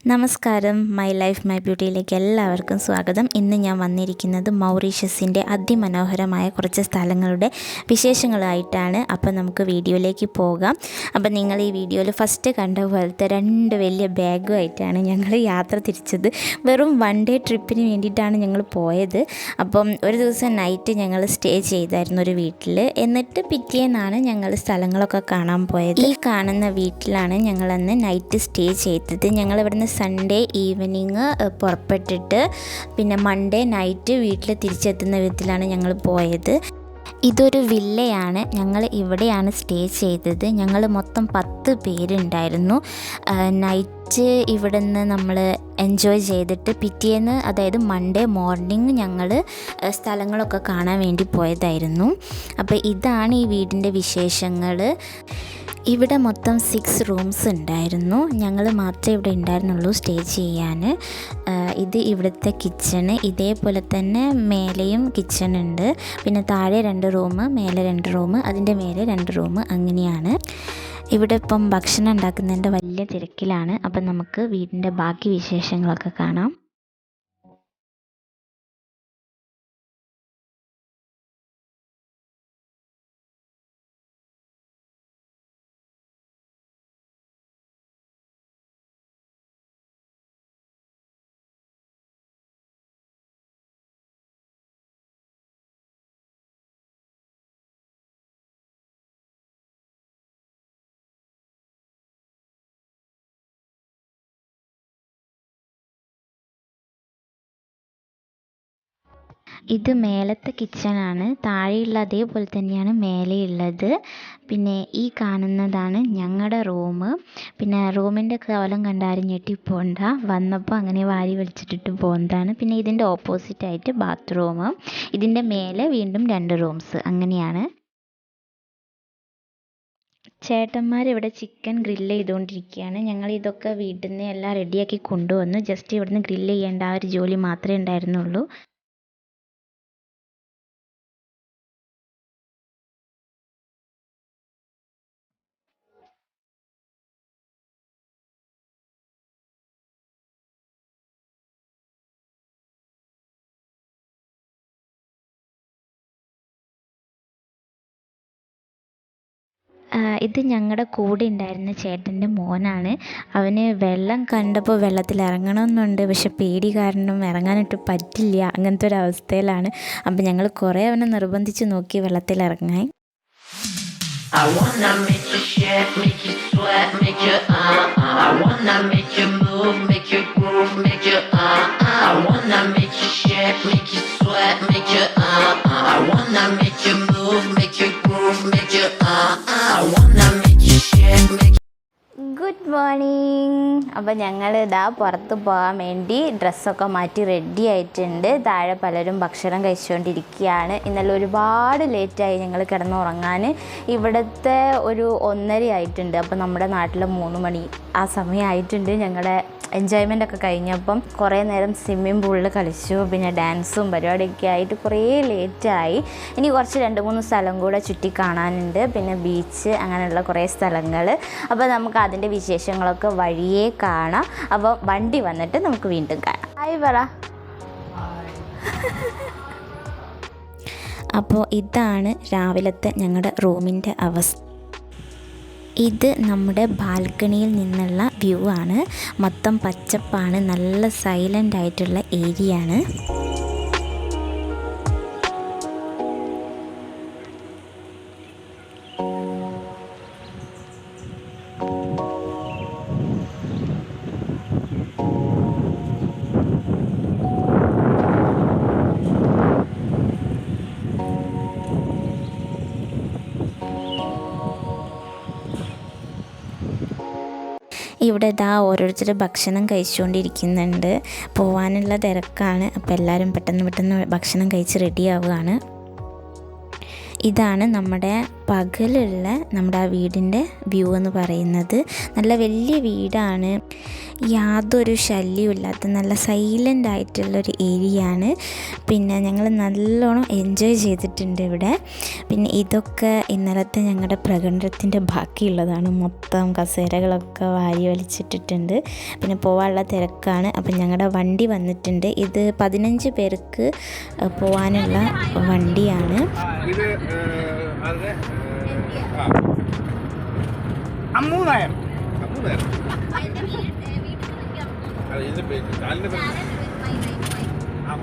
നമസ്കാരം, my life my ബ്യൂട്ടിയിലേക്ക് എല്ലാവർക്കും സ്വാഗതം. ഇന്ന് ഞാൻ വന്നിരിക്കുന്നത് മൗറീഷ്യസിൻ്റെ അതിമനോഹരമായ കുറച്ച് സ്ഥലങ്ങളുടെ വിശേഷങ്ങളായിട്ടാണ്. അപ്പോൾ നമുക്ക് വീഡിയോയിലേക്ക് പോകാം. അപ്പോൾ നിങ്ങൾ ഈ വീഡിയോയിൽ ഫസ്റ്റ് കണ്ട പോലത്തെ 2 വലിയ ബാഗുമായിട്ടാണ് ഞങ്ങൾ യാത്ര തിരിച്ചത്. വെറും 1 ഡേ ട്രിപ്പിന് വേണ്ടിയിട്ടാണ് ഞങ്ങൾ പോയത്. അപ്പം ഒരു ദിവസം നൈറ്റ് ഞങ്ങൾ സ്റ്റേ ചെയ്തായിരുന്നു ഒരു വീട്ടിൽ. എന്നിട്ട് പിറ്റേന്നാണ് ഞങ്ങൾ സ്ഥലങ്ങളൊക്കെ കാണാൻ പോയത്. ഈ കാണുന്ന വീട്ടിലാണ് ഞങ്ങളന്ന് നൈറ്റ് സ്റ്റേ ചെയ്തത്. ഞങ്ങൾ ഇവിടുന്ന് സൺഡേ ഈവനിങ് പുറപ്പെട്ടിട്ട് പിന്നെ മൺഡേ നൈറ്റ് വീട്ടിൽ തിരിച്ചെത്തുന്ന വിധത്തിലാണ് ഞങ്ങൾ പോയത്. ഇതൊരു വില്ലയാണ്. ഞങ്ങൾ ഇവിടെയാണ് സ്റ്റേ ചെയ്തത്. ഞങ്ങൾ മൊത്തം 10 പേരുണ്ടായിരുന്നു. നൈറ്റ് ഇവിടുന്ന് നമ്മൾ എൻജോയ് ചെയ്തിട്ട് പിറ്റേന്ന്, അതായത് മൺഡേ മോർണിംഗ് ഞങ്ങൾ സ്ഥലങ്ങളൊക്കെ കാണാൻ വേണ്ടി പോയതായിരുന്നു. അപ്പോൾ ഇതാണ് ഈ വീടിൻ്റെ വിശേഷങ്ങൾ. ഇവിടെ മൊത്തം 6 റൂംസ് ഉണ്ടായിരുന്നു. ഞങ്ങൾ മാത്രമേ ഇവിടെ ഉണ്ടായിരുന്നുള്ളൂ സ്റ്റേ ചെയ്യാൻ. ഇത് ഇവിടുത്തെ കിച്ചണ്. ഇതേപോലെ തന്നെ മേലെയും കിച്ചൺ ഉണ്ട്. പിന്നെ താഴെ 2 റൂം, മേലെ 2 റൂം, അതിൻ്റെ മേലെ 2 റൂം, അങ്ങനെയാണ്. ഇവിടെ ഇപ്പം ഭക്ഷണം ഉണ്ടാക്കുന്നതിൻ്റെ വലിയ തിരക്കിലാണ്. അപ്പം നമുക്ക് വീടിൻ്റെ ബാക്കി വിശേഷങ്ങളൊക്കെ കാണാം. ഇത് മേലത്തെ കിച്ചണാണ്. താഴെയുള്ള അതേപോലെ തന്നെയാണ് മേലെയുള്ളത്. പിന്നെ ഈ കാണുന്നതാണ് ഞങ്ങളുടെ റൂം. പിന്നെ റൂമിൻ്റെ കോലം കണ്ടാരും ഞെട്ടിപ്പോണ്ട, വന്നപ്പോൾ അങ്ങനെ വാരി വലിച്ചിട്ടിട്ട് പോകുന്നതാണ്. പിന്നെ ഇതിൻ്റെ ഓപ്പോസിറ്റായിട്ട് ബാത്റൂം. ഇതിൻ്റെ മേലെ വീണ്ടും 2 റൂംസ്, അങ്ങനെയാണ്. ചേട്ടന്മാർ ഇവിടെ ചിക്കൻ ഗ്രില്ല് ചെയ്തുകൊണ്ടിരിക്കുകയാണ്. ഞങ്ങൾ ഇതൊക്കെ വീട്ടിൽ നിന്ന് എല്ലാം റെഡിയാക്കി കൊണ്ടുവന്നു. ജസ്റ്റ് ഇവിടുന്ന് ഗ്രില്ല് ചെയ്യേണ്ട ആ ഒരു ജോലി മാത്രമേ ഉണ്ടായിരുന്നുള്ളൂ. ഇത് ഞങ്ങളുടെ കൂടെ ഉണ്ടായിരുന്ന ചേട്ടൻ്റെ മോനാണ്. അവന് വെള്ളം കണ്ടപ്പോൾ വെള്ളത്തിൽ ഇറങ്ങണമെന്നുണ്ട്. പക്ഷെ പേടി കാരണം ഇറങ്ങാനായിട്ട് പറ്റില്ല. അങ്ങനത്തെ ഒരു അവസ്ഥയിലാണ്. അപ്പം ഞങ്ങൾ കുറേ അവനെ നിർബന്ധിച്ച് നോക്കി വെള്ളത്തിൽ ഇറങ്ങാൻ. I wanna make you shake, make you sweat, make you I wanna make you move, make you groove, make you I wanna make you shake, make you sweat, make you I wanna make you move, make you groove, make you I wanna make you shake, make good morning. അപ്പോൾ ഞങ്ങൾ ഇതാ പുറത്ത് പോകാൻ വേണ്ടി ഡ്രസ്സൊക്കെ മാറ്റി ready ആയിട്ടുണ്ട്. താഴെ പലരും ഭക്ഷണം കഴിച്ചുകൊണ്ടിരിക്കുകയാണ്. ഇന്നലെ ഒരുപാട് ലേറ്റായി ഞങ്ങൾ കിടന്നുറങ്ങാൻ. ഇവിടുത്തെ ഒരു 1:30 ആയിട്ടുണ്ട്. അപ്പോൾ നമ്മുടെ നാട്ടിലെ 3 മണി ആ സമയമായിട്ടുണ്ട്. ഞങ്ങളുടെ എൻജോയ്മെൻ്റ് ഒക്കെ കഴിഞ്ഞപ്പം കുറേ നേരം സ്വിമ്മിംഗ് പൂളിൽ കളിച്ചു. പിന്നെ ഡാൻസും പരിപാടിയൊക്കെ ആയിട്ട് കുറേ ലേറ്റായി. ഇനി കുറച്ച് 2-3 സ്ഥലം കൂടെ ചുറ്റി കാണാനുണ്ട്. പിന്നെ ബീച്ച്, അങ്ങനെയുള്ള കുറേ സ്ഥലങ്ങൾ. അപ്പോൾ നമുക്ക് അതിൻ്റെ വിശേഷങ്ങളൊക്കെ വഴിയേ കാണാം. അപ്പോൾ വണ്ടി വന്നിട്ട് നമുക്ക് വീണ്ടും കാണാം. ഹായ് പറ. അപ്പോൾ ഇതാണ് രാവിലത്തെ ഞങ്ങളുടെ റൂമിൻ്റെ അവസ്ഥ. ഇത് നമ്മുടെ ബാൽക്കണിയിൽ നിന്നുള്ള വ്യൂ ആണ്. മൊത്തം പച്ചപ്പാണ്, നല്ല സൈലൻ്റ് ആയിട്ടുള്ള ഏരിയ ആണ്. ഇവിടെ ഇതാ ഓരോരുത്തർ ഭക്ഷണം കഴിച്ചുകൊണ്ടിരിക്കുന്നുണ്ട്. പോവാനുള്ള തിരക്കാണ്. അപ്പോൾ എല്ലാവരും പെട്ടെന്ന് ഭക്ഷണം കഴിച്ച് റെഡിയാവുകയാണ്. ഇതാണ് നമ്മുടെ പകലുള്ള നമ്മുടെ ആ വീടിൻ്റെ വ്യൂ എന്ന് പറയുന്നത്. നല്ല വലിയ വീടാണ്. യാതൊരു ശല്യമില്ലാത്ത നല്ല സൈലൻ്റ് ആയിട്ടുള്ളൊരു ഏരിയയാണ്. പിന്നെ ഞങ്ങൾ നല്ലോണം എൻജോയ് ചെയ്തിട്ടുണ്ട് ഇവിടെ. പിന്നെ ഇതൊക്കെ ഇന്നലത്തെ ഞങ്ങളുടെ പ്രകടനത്തിൻ്റെ ബാക്കിയുള്ളതാണ്. മൊത്തം കസേരകളൊക്കെ വാരി വലിച്ചിട്ടിട്ടുണ്ട്. പിന്നെ പോകാനുള്ള തിരക്കാണ്. അപ്പം ഞങ്ങളുടെ വണ്ടി വന്നിട്ടുണ്ട്. ഇത് 15 പേർക്ക് പോകാനുള്ള വണ്ടിയാണ്.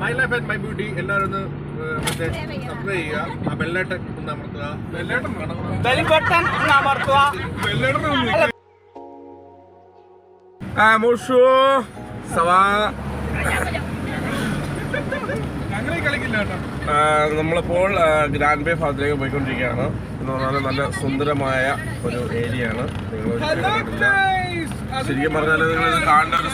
My life and my beauty എല്ലാവരും ഒന്ന് സബ്സ്ക്രൈബ് ചെയ്യുക. ആ ബെല്ലൈക്കൺ ഒന്ന് അമർത്തുക. നമ്മളിപ്പോൾ ഗ്രാൻഡ് ബേ ഭാഗത്തേക്ക് പോയിക്കൊണ്ടിരിക്കുകയാണ്. എന്ന് പറഞ്ഞാൽ നല്ല സുന്ദരമായ ഒരു ഏരിയ ആണ്. ശരിക്കും പറഞ്ഞാൽ നിങ്ങൾ കാണേണ്ട ഒരു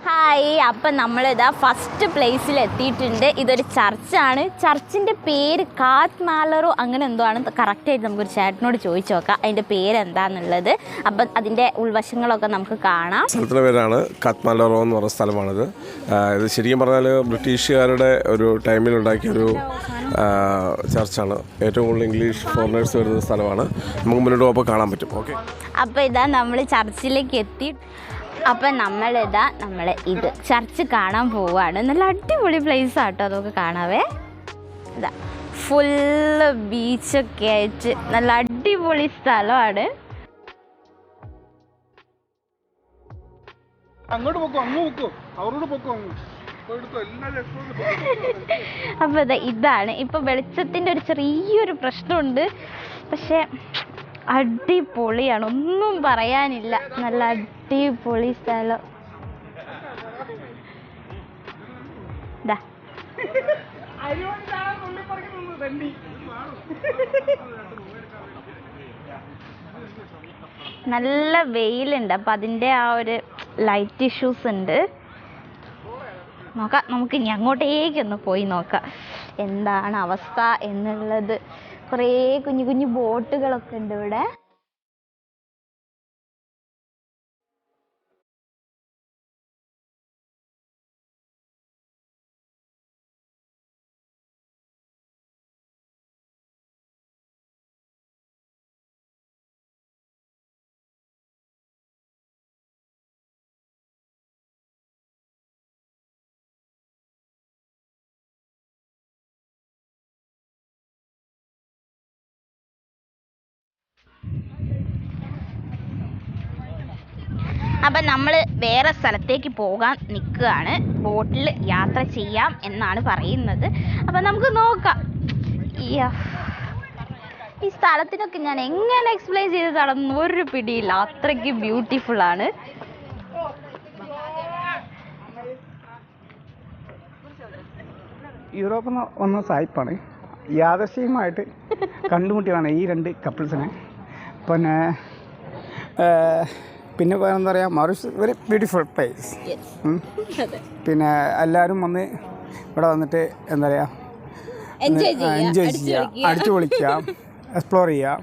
ഹായ്, അപ്പം നമ്മളിതാ ഫസ്റ്റ് പ്ലേസിൽ എത്തിയിട്ടുണ്ട്. ഇതൊരു ചർച്ചാണ്. ചർച്ചിൻ്റെ പേര് കാത്മാലറോ അങ്ങനെ എന്തോ ആണ്. കറക്റ്റായിട്ട് നമുക്കൊരു ചേട്ടനോട് ചോദിച്ചു നോക്കാം അതിൻ്റെ പേരെന്താന്നുള്ളത്. അപ്പം അതിൻ്റെ ഉൾവശങ്ങളൊക്കെ നമുക്ക് കാണാം. സ്ഥലത്തിൻ്റെ പേരാണ് കാത്മാലറോ എന്ന് പറയുന്ന സ്ഥലമാണിത്. ഇത് ശരിക്കും പറഞ്ഞാൽ ബ്രിട്ടീഷുകാരുടെ ഒരു ടൈമിൽ ഉണ്ടാക്കിയൊരു ചർച്ചാണ്. ഏറ്റവും കൂടുതൽ ഇംഗ്ലീഷ് ഫോറിനേഴ്സ് വരുന്ന സ്ഥലമാണ്. നമുക്ക് മുന്നോട്ട് പോകുമ്പോൾ കാണാൻ പറ്റും. ഓക്കെ, അപ്പോൾ ഇതാ നമ്മൾ ചർച്ചിലേക്ക് എത്തി. അപ്പം നമ്മൾ ഇത് ചർച്ച് കാണാൻ പോവുകയാണ്. നല്ല അടിപൊളി പ്ലേസ് ആട്ടോ. അതൊക്കെ കാണാവേ. ഇതാ ഫുള്ള് ബീച്ചൊക്കെ ആയിട്ട് നല്ല അടിപൊളി സ്ഥലമാണ്. അങ്ങോട്ട് പോക്കോ, അങ്ങ് പോക്കോ, അവരോട് പോക്കോ. അപ്പോൾ ഇതാണ്. ഇപ്പോൾ വെളിച്ചത്തിൻ്റെ ഒരു ചെറിയൊരു പ്രശ്നമുണ്ട്. പക്ഷേ അടിപൊളിയാണ്, ഒന്നും പറയാനില്ല. നല്ല അടിപൊളി സ്ഥലം. നല്ല വെയിലുണ്ട്. അപ്പം അതിൻ്റെ ആ ഒരു ലൈറ്റ് ഇഷ്യൂസ് ഉണ്ട്. നോക്കാം, നമുക്ക് ഇനി അങ്ങോട്ടേക്കൊന്ന് പോയി നോക്കാം എന്താണ് അവസ്ഥ എന്നുള്ളത്. കുറേ കുഞ്ഞു കുഞ്ഞു ബോട്ടുകളൊക്കെ ഉണ്ട് ഇവിടെ. അപ്പം നമ്മൾ വേറെ സ്ഥലത്തേക്ക് പോകാൻ നിൽക്കുകയാണ്. ബോട്ടിൽ യാത്ര ചെയ്യാം എന്നാണ് പറയുന്നത്. അപ്പം നമുക്ക് നോക്കാം. ഈ സ്ഥലത്തിനൊക്കെ ഞാൻ എങ്ങനെ എക്സ്പ്ലെയിൻ ചെയ്ത് തടന്നു ഒരു പിടിയില്ല. അത്രയ്ക്ക് ബ്യൂട്ടിഫുൾ ആണ്. യൂറോപ്പിൽ നിന്ന് വന്ന സായിപ്പാണ്. യാദൃശ്ചികമായിട്ട് കണ്ടുമുട്ടിയതാണ് ഈ രണ്ട് കപ്പിൾസിനെ. പിന്നെ എന്താ പറയുക, മൗറീഷ്യസ് വെരി ബ്യൂട്ടിഫുൾ പ്ലേസ്. പിന്നെ എല്ലാവരും വന്ന് ഇവിടെ വന്നിട്ട് എന്താ പറയുക, എൻജോയ് ചെയ്യുക, അടിച്ചു പൊളിക്കുക, എക്സ്പ്ലോർ ചെയ്യുക.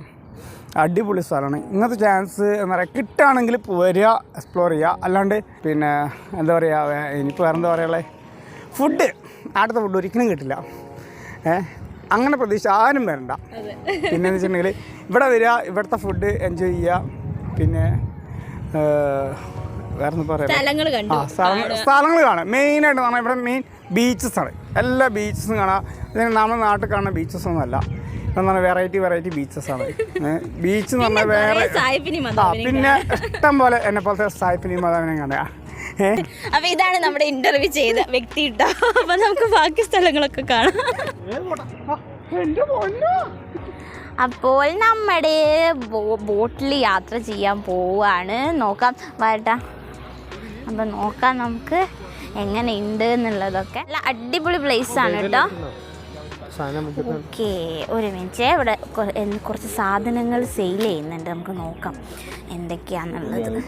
അടിപൊളി സ്ഥലമാണ്. ഇങ്ങനത്തെ ചാൻസ് എന്താ പറയുക കിട്ടുകയാണെങ്കിൽ വരിക, എക്സ്പ്ലോർ ചെയ്യുക. അല്ലാണ്ട് പിന്നെ എന്താ പറയുക, ഇനിയിപ്പോൾ വേറെ എന്താ പറയുക, ഫുഡ് അടുത്ത ഫുഡ് ഒരിക്കലും കിട്ടില്ല. അങ്ങനെ പ്രതീക്ഷ ആരും വരണ്ട. പിന്നെ എന്ന് വെച്ചിട്ടുണ്ടെങ്കിൽ ഇവിടെ വരിക, ഇവിടുത്തെ ഫുഡ് എൻജോയ് ചെയ്യുക. പിന്നെ വേറെ പറയാം, സ്ഥലങ്ങൾ കാണാം. മെയിനായിട്ട് പറഞ്ഞാൽ ഇവിടെ മെയിൻ ബീച്ചസാണ്. എല്ലാ ബീച്ചസും കാണാം. നമ്മുടെ നാട്ടിൽ കാണുന്ന ബീച്ചസ് ഒന്നുമല്ല. എന്നാൽ വെറൈറ്റി ബീച്ചസാണ്. ബീച്ച് എന്ന് പറഞ്ഞാൽ വേറെ. പിന്നെ ഇഷ്ടം പോലെ എന്നെ പോലത്തെ സായിപ്പിനി മതാവിനെ കാണുക. അപ്പൊ ഇതാണ് നമ്മുടെ ഇന്റർവ്യൂ ചെയ്ത വ്യക്തി ഇട്ടോ. അപ്പൊ നമുക്ക് ബാക്കി സ്ഥലങ്ങളൊക്കെ കാണാം. അപ്പോൾ നമ്മുടെ ബോട്ടിൽ യാത്ര ചെയ്യാൻ പോവാണ്. നോക്കാം വരട്ടാ. അപ്പം നോക്കാം നമുക്ക് എങ്ങനെയുണ്ട് എന്നുള്ളതൊക്കെ. നല്ല അടിപൊളി പ്ലേസ് ആണ് കേട്ടോ. ഓക്കെ, ഒരു മിനിറ്റ്. ഇവിടെ കുറച്ച് സാധനങ്ങൾ സെയിൽ ചെയ്യുന്നുണ്ട്. നമുക്ക് നോക്കാം എന്തൊക്കെയാണെന്നുള്ളത്.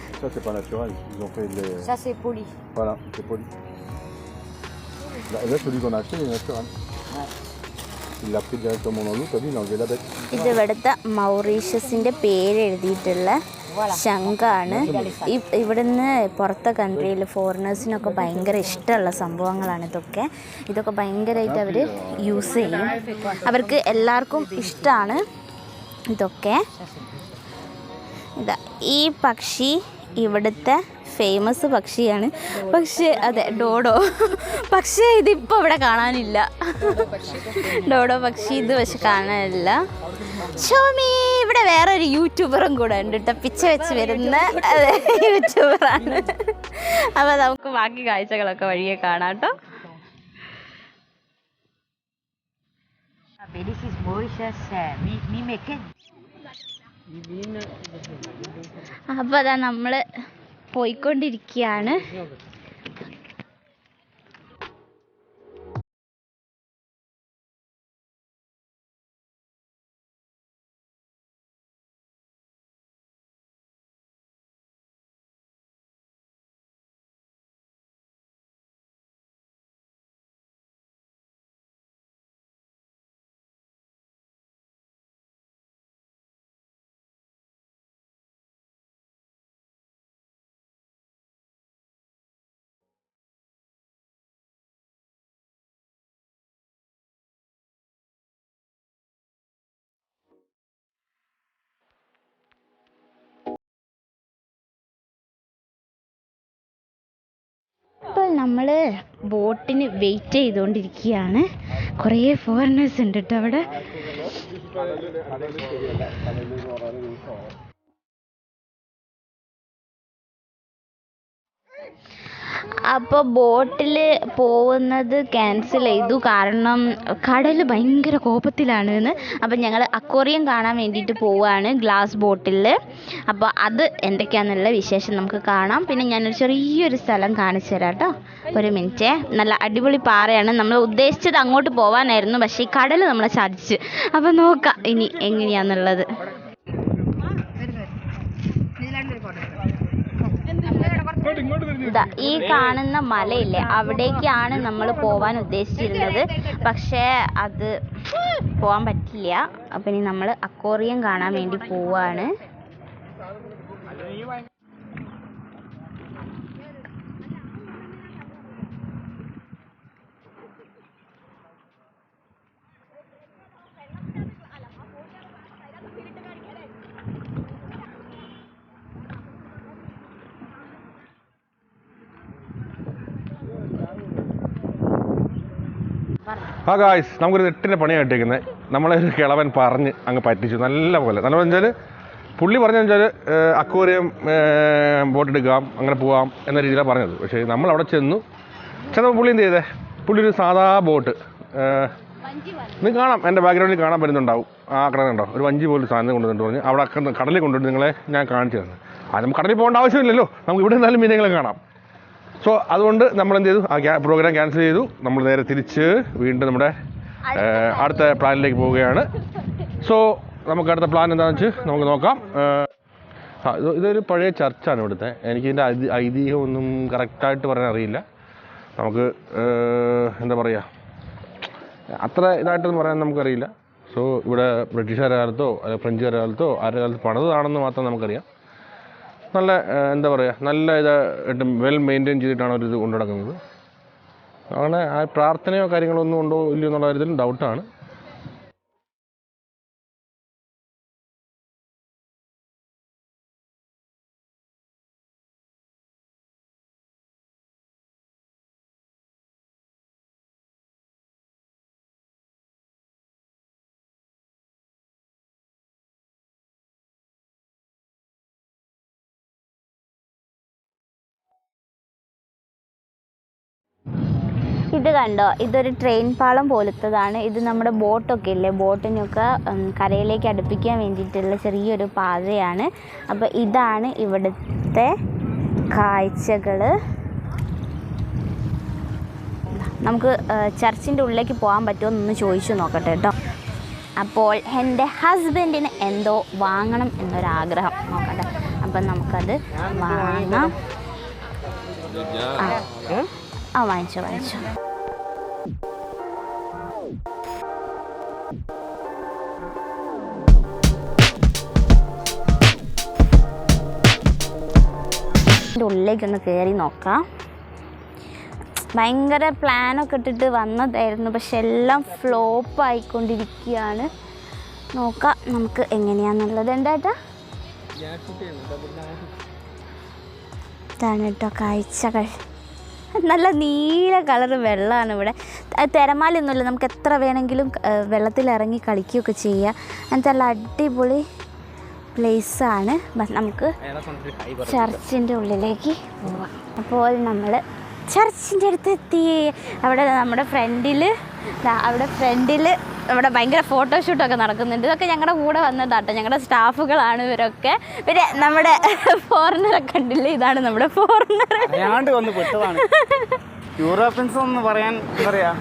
ഇതിവിടുത്തെ മൗറീഷ്യസിൻ്റെ പേര് എഴുതിയിട്ടുള്ള ശംഖാണ്. ഇവിടുന്ന് പുറത്തെ കൺട്രിയിൽ ഫോറിനേഴ്സിനൊക്കെ ഭയങ്കര ഇഷ്ടമുള്ള സംഭവങ്ങളാണ് ഇതൊക്കെ ഭയങ്കരമായിട്ട് അവർ യൂസ് ചെയ്യും. അവർക്ക് എല്ലാവർക്കും ഇഷ്ടമാണ് ഇതൊക്കെ. ഈ പക്ഷി ഇവിടുത്തെ ഫേമസ് പക്ഷിയാണ്. പക്ഷേ അതെ, ഡോഡോ. പക്ഷേ ഇതിപ്പോൾ ഇവിടെ കാണാനില്ല. ഡോഡോ പക്ഷി ഇത് പക്ഷെ കാണാനില്ല. ഷോമി, ഇവിടെ വേറൊരു യൂട്യൂബറും കൂടെ ഉണ്ട് കേട്ടോ, പിച്ച വെച്ച് വരുന്ന യൂട്യൂബറാണ്. അപ്പോൾ നമുക്ക് ബാക്കി കാഴ്ചകളൊക്കെ വഴിയെ കാണാം കേട്ടോ. അപ്പോൾ അതാ നമ്മൾ പോയിക്കൊണ്ടിരിക്കുകയാണ്. ഇപ്പോൾ നമ്മൾ ബോട്ടിന് വെയിറ്റ് ചെയ്തുകൊണ്ടിരിക്കുകയാണ്. കുറേ ഫോറിനേഴ്സ് ഉണ്ട് കേട്ടോ അവിടെ. അപ്പോൾ ബോട്ടിൽ പോകുന്നത് ക്യാൻസൽ ചെയ്തു, കാരണം കടൽ ഭയങ്കര കോപത്തിലാണ് എന്ന്. അപ്പം ഞങ്ങൾ അക്വേറിയം കാണാൻ വേണ്ടിയിട്ട് പോവുകയാണ്, ഗ്ലാസ് ബോട്ടിൽ. അപ്പോൾ അത് എന്തൊക്കെയാണെന്നുള്ള വിശേഷം നമുക്ക് കാണാം. പിന്നെ ഞാനൊരു ചെറിയൊരു സ്ഥലം കാണിച്ചു തരാം കേട്ടോ, ഒരു മിനിറ്റ്. നല്ല അടിപൊളി പാറയാണ്. നമ്മൾ ഉദ്ദേശിച്ചത് അങ്ങോട്ട് പോകാനായിരുന്നു, പക്ഷേ ഈ കടൽ നമ്മളെ ചതിച്ച്. അപ്പോൾ നോക്കാം ഇനി എങ്ങനെയാണെന്നുള്ളത്. ഈ കാണുന്ന മലയില്ലേ, അവിടേക്കാണ് നമ്മൾ പോവാൻ ഉദ്ദേശിച്ചിരുന്നത്. പക്ഷേ അത് പോകാൻ പറ്റില്ല. അപ്പം ഇനി നമ്മൾ അക്വേറിയം കാണാൻ വേണ്ടി പോവാണ്. ആ ഗായ്സ്, നമുക്കൊരു നെട്ടിൻ്റെ പണിയാണ് ഇട്ടേക്കുന്നത്. നമ്മളൊരു കിളവൻ പറഞ്ഞ് അങ്ങ് പറ്റിച്ചു നല്ല പോലെ. നല്ല വെച്ചാൽ പുള്ളി പറഞ്ഞതെന്ന് വെച്ചാൽ അക്വേറിയം ബോട്ടെടുക്കാം, അങ്ങനെ പോവാം എന്ന രീതിയിലാണ് പറഞ്ഞത്. പക്ഷേ നമ്മളവിടെ ചെന്നപ്പോൾ പുള്ളി എന്ത് ചെയ്തേ, പുള്ളി ഒരു സാധാ ബോട്ട്, നിങ്ങൾക്ക് കാണാം, എൻ്റെ ബാക്ക്ഗ്രൗണ്ടിൽ കാണാൻ പറ്റുന്നുണ്ടാവും, ആ കിടന്നുണ്ടാവും, ഒരു വഞ്ചി പോലും സാധനം കൊണ്ടുവന്നിട്ട് പറഞ്ഞ് അവിടെ കടലിൽ കൊണ്ടുവന്നിട്ട് നിങ്ങളെ ഞാൻ കാണിച്ചു തന്നു. അത് നമുക്ക് കടലിൽ പോകേണ്ട ആവശ്യമില്ലല്ലോ, നമുക്ക് ഇവിടെ നിന്നാലും മീനുകളെ കാണാം. സോ അതുകൊണ്ട് നമ്മൾ എന്ത് ചെയ്തു, ആ പ്രോഗ്രാം ക്യാൻസൽ ചെയ്തു. നമ്മൾ നേരെ തിരിച്ച് വീണ്ടും നമ്മുടെ അടുത്ത പ്ലാനിലേക്ക് പോവുകയാണ്. സോ നമുക്ക് അടുത്ത പ്ലാൻ എന്താണെന്ന് വെച്ച് നമുക്ക് നോക്കാം. ഇതൊരു പഴയ ചർച്ചാണ് ഇവിടുത്തെ. എനിക്കിതിൻ്റെ ഐതിഹ്യമൊന്നും കറക്റ്റായിട്ട് പറയാൻ അറിയില്ല. നമുക്ക് എന്താ പറയുക, അത്ര ഇതായിട്ടൊന്നും പറയാൻ നമുക്കറിയില്ല. സോ ഇവിടെ ബ്രിട്ടീഷുകാരുടെ കാലത്തോ അല്ലെങ്കിൽ ഫ്രഞ്ചുകാരുടെ കാലത്തോ ആരുടെ കാലത്ത് പണിതാണെന്ന് മാത്രം നമുക്കറിയാം. നല്ല എന്താ പറയുക, നല്ല ഇതായിട്ട് വെൽ മെയിൻറ്റെയിൻ ചെയ്തിട്ടാണ് അവരിത് കൊണ്ടു നടക്കുന്നത്. അങ്ങനെ ആ പ്രാർത്ഥനയോ കാര്യങ്ങളോ ഒന്നും ഉണ്ടോ ഇല്ലയോ എന്നുള്ള കാര്യത്തിൽ ഡൗട്ടാണ്. ഇത് കണ്ടോ, ഇതൊരു ട്രെയിൻ പാളം പോലത്തതാണ്. ഇത് നമ്മുടെ ബോട്ടൊക്കെ ഇല്ലേ, ബോട്ടിനൊക്കെ കരയിലേക്ക് അടുപ്പിക്കാൻ വേണ്ടിയിട്ടുള്ള ചെറിയൊരു പാതയാണ്. അപ്പോൾ ഇതാണ് ഇവിടുത്തെ കാഴ്ചകൾ. നമുക്ക് ചർച്ചിൻ്റെ ഉള്ളിലേക്ക് പോകാൻ പറ്റുമോ എന്നൊന്ന് ചോദിച്ചു നോക്കട്ടെ കേട്ടോ. അപ്പോൾ എൻ്റെ ഹസ്ബൻഡിന് എന്തോ വാങ്ങണം എന്നൊരാഗ്രഹം, നോക്കട്ടെ. അപ്പം നമുക്കത് വാങ്ങാം. വാങ്ങിച്ചോ. ഉള്ളിലേക്കൊന്ന് കയറി നോക്കാം. ഭയങ്കര പ്ലാനൊക്കെ ഇട്ടിട്ട് വന്നതായിരുന്നു, പക്ഷെ എല്ലാം ഫ്ലോപ്പ് ആയിക്കൊണ്ടിരിക്കുകയാണ്. നോക്കാം നമുക്ക് എങ്ങനെയാണെന്നുള്ളത്. എന്താ ഇതാണ് കേട്ടോ കാഴ്ചകൾ. നല്ല നീല കളർ വെള്ളമാണ് ഇവിടെ. തിരമാലയൊന്നുമില്ല, നമുക്ക് എത്ര വേണമെങ്കിലും വെള്ളത്തിലിറങ്ങി കളിക്കുകയൊക്കെ ചെയ്യാം. അങ്ങനത്തെ നല്ല അടിപൊളി പ്ലേസാണ്. നമുക്ക് ചർച്ചിൻ്റെ ഉള്ളിലേക്ക് പോവാം. അപ്പോൾ നമ്മൾ ചർച്ചിൻ്റെ അടുത്ത് എത്തി. അവിടെ നമ്മുടെ ഫ്രണ്ടിൽ അവിടെ ഭയങ്കര ഫോട്ടോഷൂട്ടൊക്കെ നടക്കുന്നുണ്ട്. ഇതൊക്കെ ഞങ്ങളുടെ കൂടെ വന്നതാട്ടോ, ഞങ്ങളുടെ സ്റ്റാഫുകളാണ് ഇവരൊക്കെ. പിന്നെ നമ്മുടെ ഫോറിനറൊക്കെ ഉണ്ടല്ലേ, ഇതാണ് നമ്മുടെ ഫോറിനർ. വന്ന് പെട്ടതാണ്. യൂറോപ്യൻസ് എന്ന് പറയാൻ എന്താ പറയുക,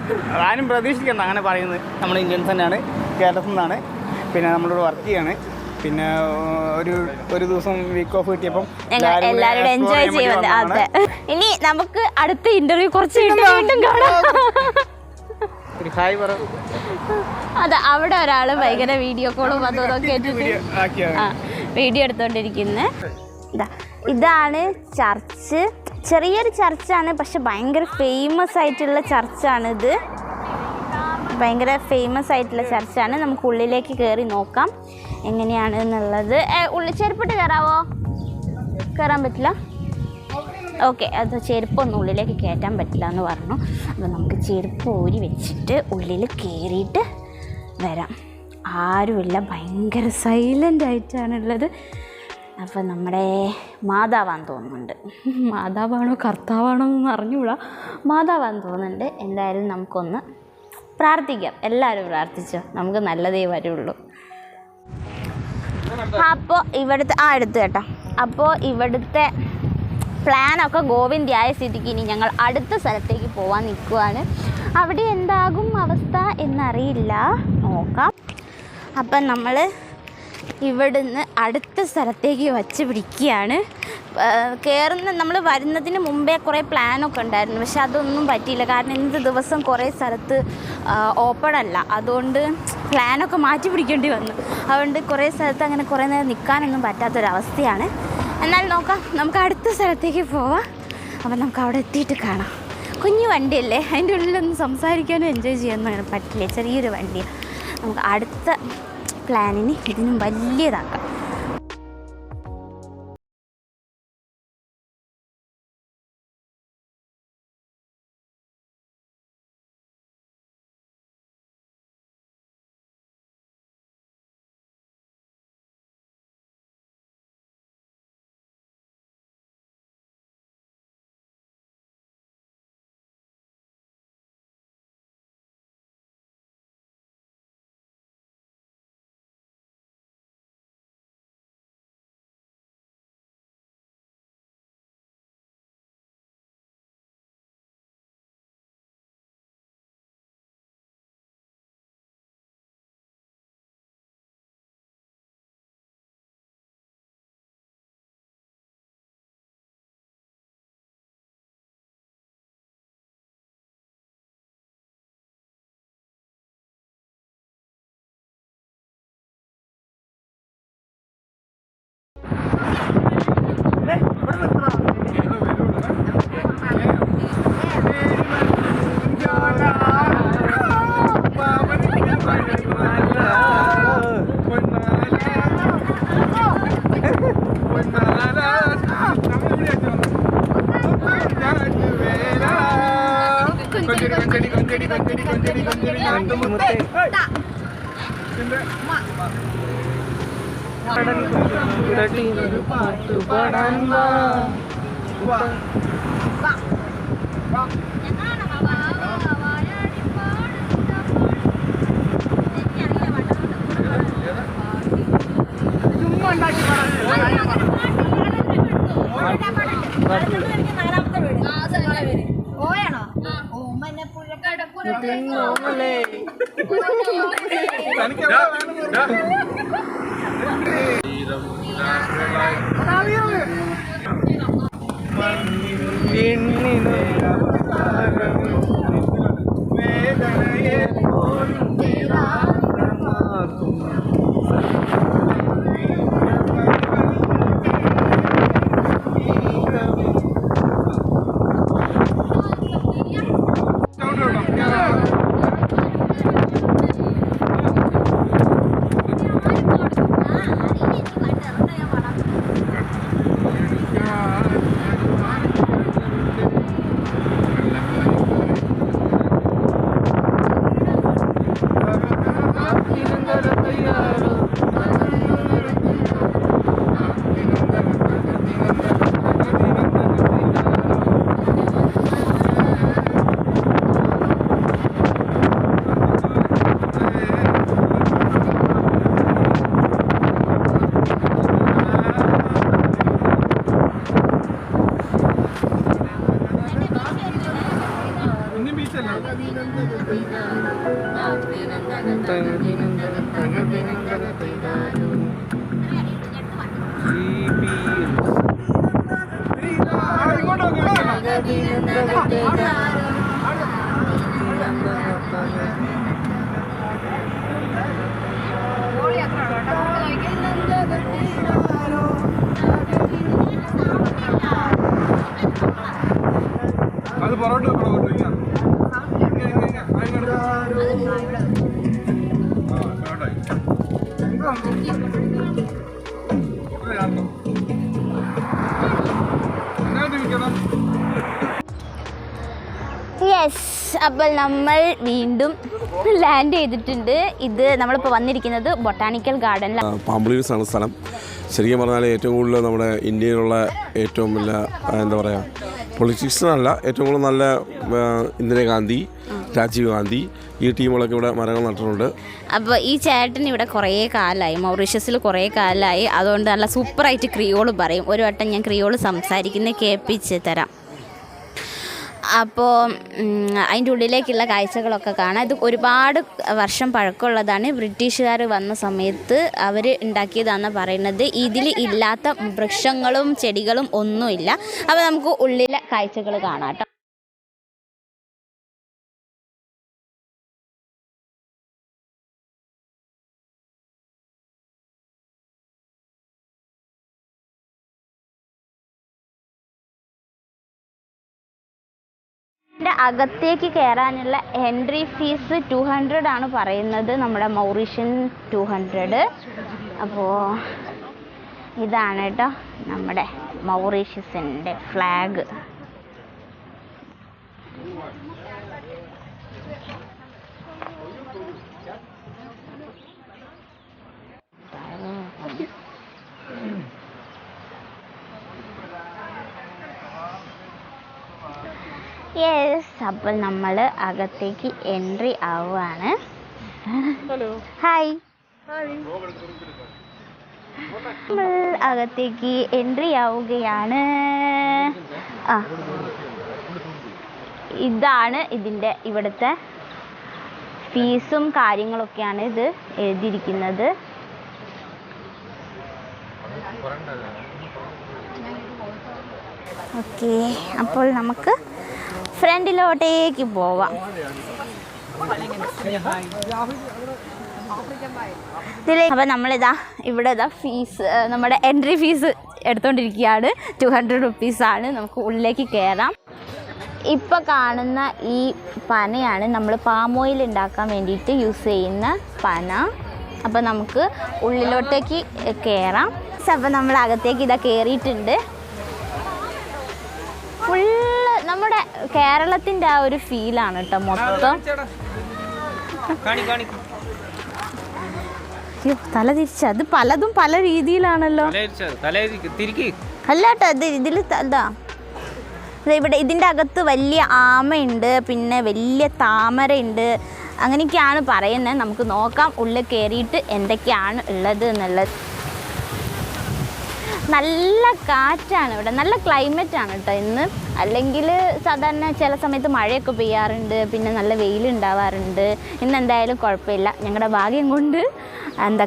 ആരും പ്രതീക്ഷിക്കണ്ട അങ്ങനെ പറയുന്നത്. നമ്മൾ ഇന്ത്യൻസ് തന്നെയാണ്, കേരളത്തിൽ നിന്നാണ്. പിന്നെ നമ്മളോട് വർക്ക് ചെയ്യാണ്. പിന്നെ ഒരു ദിവസം വീക്ക് ഓഫ് കിട്ടിയപ്പം എല്ലാവരും എൻജോയ് ചെയ്യുന്നത്. അതെ, ഇനി നമുക്ക് അടുത്ത ഇന്റർവ്യൂ കുറച്ച് വീണ്ടും കാണാം. അതെ, അവിടെ ഒരാൾ ഭയങ്കര വീഡിയോ കോളും അതൊക്കെ വീഡിയോ എടുത്തോണ്ടിരിക്കുന്നത്. ഇതാണ് ചർച്ച്. ചെറിയൊരു ചർച്ചാണ്, പക്ഷെ ഭയങ്കര ഫേമസ് ആയിട്ടുള്ള ചർച്ചാണിത്. ഭയങ്കര ഫേമസ് ആയിട്ടുള്ള ചർച്ചാണ്. നമുക്ക് ഉള്ളിലേക്ക് കയറി നോക്കാം എങ്ങനെയാണ് എന്നുള്ളത്. ചെരുപ്പിട്ട് കയറാവോ? കയറാൻ പറ്റില്ല. ഓക്കെ, അത് ചെരുപ്പൊന്നും ഉള്ളിലേക്ക് കയറ്റാൻ പറ്റില്ല എന്ന് പറഞ്ഞു. അപ്പോൾ നമുക്ക് ചെരുപ്പ് ഊരി വെച്ചിട്ട് ഉള്ളിൽ കയറിയിട്ട് വരാം. ആരുമില്ല, ഭയങ്കര സൈലൻ്റ് ആയിട്ടാണുള്ളത്. അപ്പോൾ നമ്മുടെ മാതാവാന്ന് തോന്നുന്നുണ്ട്. മാതാവാണോ കർത്താവാണോ എന്ന് അറിഞ്ഞുകൂടാ. മാതാവാന്ന് തോന്നുന്നുണ്ട്. എന്തായാലും നമുക്കൊന്ന് പ്രാർത്ഥിക്കാം. എല്ലാവരും പ്രാർത്ഥിച്ചോ, നമുക്ക് നല്ലതേ വരുള്ളൂ. അപ്പോൾ ഇവിടുത്തെ എടുത്ത് കേട്ടോ. അപ്പോൾ ഇവിടുത്തെ പ്ലാനൊക്കെ ഗോവിന്ദയായ സ്ഥിതിക്ക് ഇനി ഞങ്ങൾ അടുത്ത സ്ഥലത്തേക്ക് പോകാൻ നിൽക്കുവാണ്. അവിടെ എന്താകും അവസ്ഥ എന്നറിയില്ല, നോക്കാം. അപ്പം നമ്മൾ ഇവിടുന്ന് അടുത്ത സ്ഥലത്തേക്ക് വച്ച് പിടിക്കുകയാണ്. നമ്മൾ വരുന്നതിന് മുമ്പേ കുറേ പ്ലാനൊക്കെ ഉണ്ടായിരുന്നു, പക്ഷെ അതൊന്നും പറ്റിയില്ല. കാരണം ഇന്നത്തെ ദിവസം കുറേ സ്ഥലത്ത് ഓപ്പൺ അല്ല, അതുകൊണ്ട് പ്ലാനൊക്കെ മാറ്റി പിടിക്കേണ്ടി വന്നു. അതുകൊണ്ട് കുറേ സ്ഥലത്ത് അങ്ങനെ കുറേ നേരം നിൽക്കാനൊന്നും പറ്റാത്തൊരവസ്ഥയാണ്. എന്നാൽ നോക്കാം, നമുക്ക് അടുത്ത സ്ഥലത്തേക്ക് പോവാം. അപ്പം നമുക്ക് അവിടെ എത്തിയിട്ട് കാണാം. കുഞ്ഞു വണ്ടിയല്ലേ, അതിൻ്റെ ഉള്ളിലൊന്നും സംസാരിക്കാനും എൻജോയ് ചെയ്യാനൊന്നും അങ്ങനെ പറ്റില്ല. ചെറിയൊരു വണ്ടിയാണ്. നമുക്ക് അടുത്ത പ്ലാനിന് ഇതിനും വലിയതാക്കാം. വേദനയെ അത് പൊറോട്ട യെസ്, അപ്പോൾ നമ്മൾ വീണ്ടും ലാൻഡ് ചെയ്തിട്ടുണ്ട്. ഇത് നമ്മളിപ്പോൾ വന്നിരിക്കുന്നത് ബൊട്ടാണിക്കൽ ഗാർഡനിലാണ്. പാമ്പ്ലീവ്സ് ആണ് സ്ഥലം. ശരിക്കും പറഞ്ഞാൽ ഏറ്റവും കൂടുതൽ നമ്മുടെ ഇന്ത്യയിലുള്ള ഏറ്റവും വലിയ എന്താ പറയുക, പൊളിറ്റിക്സിനല്ല, ഏറ്റവും കൂടുതൽ നല്ല ഇന്ദിരാഗാന്ധി, രാജീവ് ഗാന്ധി, ഈ ടീമുകളൊക്കെ ഇവിടെ മരങ്ങൾ നട്ടിട്ടുണ്ട്. അപ്പോൾ ഈ ചേട്ടൻ ഇവിടെ കുറേ കാലമായി, മൗറീഷ്യസിൽ കുറേ കാലമായി. അതുകൊണ്ട് നല്ല സൂപ്പറായിട്ട് ക്രിയോള് പറയും. ഒരു വട്ടം ഞാൻ ക്രിയോള് സംസാരിക്കുന്നത് കേൾപ്പിച്ച് തരാം. അപ്പോൾ അതിൻ്റെ ഉള്ളിലേക്കുള്ള കാഴ്ചകളൊക്കെ കാണാം. ഇത് ഒരുപാട് വർഷം പഴക്കമുള്ളതാണ്. ബ്രിട്ടീഷുകാർ വന്ന സമയത്ത് അവർ ഉണ്ടാക്കിയതാണെന്ന് പറയുന്നത്. ഇതിൽ ഇല്ലാത്ത വൃക്ഷങ്ങളും ചെടികളും ഒന്നുമില്ല. അപ്പോൾ നമുക്ക് ഉള്ളിലെ കാഴ്ചകൾ കാണാം കേട്ടോ. അകത്തേക്ക് കയറാനുള്ള എൻട്രി ഫീസ് 200 ആണ് പറയുന്നത്, നമ്മുടെ മൗറീഷ്യൻ 200. അപ്പോൾ ഇതാണ് കേട്ടോ നമ്മുടെ മൗറീഷ്യസിൻ്റെ ഫ്ലാഗ്. യെസ്, അപ്പോൾ നമ്മൾ അകത്തേക്ക് എൻട്രി ആവുകയാണ്. ഹായ്, നമ്മൾ അകത്തേക്ക് എൻട്രി ആവുകയാണ്. ഇതാണ് ഇതിൻ്റെ ഇവിടുത്തെ ഫീസും കാര്യങ്ങളൊക്കെയാണ് ഇത് എഴുതിയിരിക്കുന്നത്. ഓക്കെ, അപ്പോൾ നമുക്ക് ഫ്രണ്ടിലോട്ടേക്ക് പോവാം. അപ്പോൾ നമ്മളിതാ ഇവിടെ ഫീസ്, നമ്മുടെ എൻട്രി ഫീസ് എടുത്തുകൊണ്ടിരിക്കുകയാണ്. 200 റുപ്പീസാണ്. നമുക്ക് ഉള്ളിലേക്ക് കയറാം. ഇപ്പോൾ കാണുന്ന ഈ പനയാണ് നമ്മൾ പാം ഓയിൽ ഉണ്ടാക്കാൻ വേണ്ടിയിട്ട് യൂസ് ചെയ്യുന്ന പന. അപ്പോൾ നമുക്ക് ഉള്ളിലോട്ടേക്ക് കയറാം. അപ്പോൾ നമ്മൾ അകത്തേക്ക് ഇതാ കയറിയിട്ടുണ്ട്. ഫുള്ള് നമ്മുടെ കേരളത്തിൻ്റെ ആ ഒരു ഫീലാണ് കേട്ടോ മൊത്തം. തല തിരിച്ച, അത് പലതും പല രീതിയിലാണല്ലോ. അല്ല കേട്ടോ, ഇത് ഇതിൽ ഇതാ ഇവിടെ ഇതിൻ്റെ അകത്ത് വലിയ ആമയുണ്ട്, പിന്നെ വലിയ താമരയുണ്ട്, അങ്ങനെയൊക്കെയാണ് പറയുന്നത്. നമുക്ക് നോക്കാം ഉള്ളിൽ കയറിയിട്ട് എന്തൊക്കെയാണ് ഉള്ളത് എന്നുള്ളത്. നല്ല കാറ്റാണ് ഇവിടെ, നല്ല ക്ലൈമറ്റാണ് കേട്ടോ ഇന്ന്. അല്ലെങ്കിൽ സാധാരണ ചില സമയത്ത് മഴയൊക്കെ പെയ്യാറുണ്ട്, പിന്നെ നല്ല വെയിലുണ്ടാവാറുണ്ട്. ഇന്ന് എന്തായാലും കുഴപ്പമില്ല. ഞങ്ങളുടെ ഭാഗ്യം കൊണ്ട്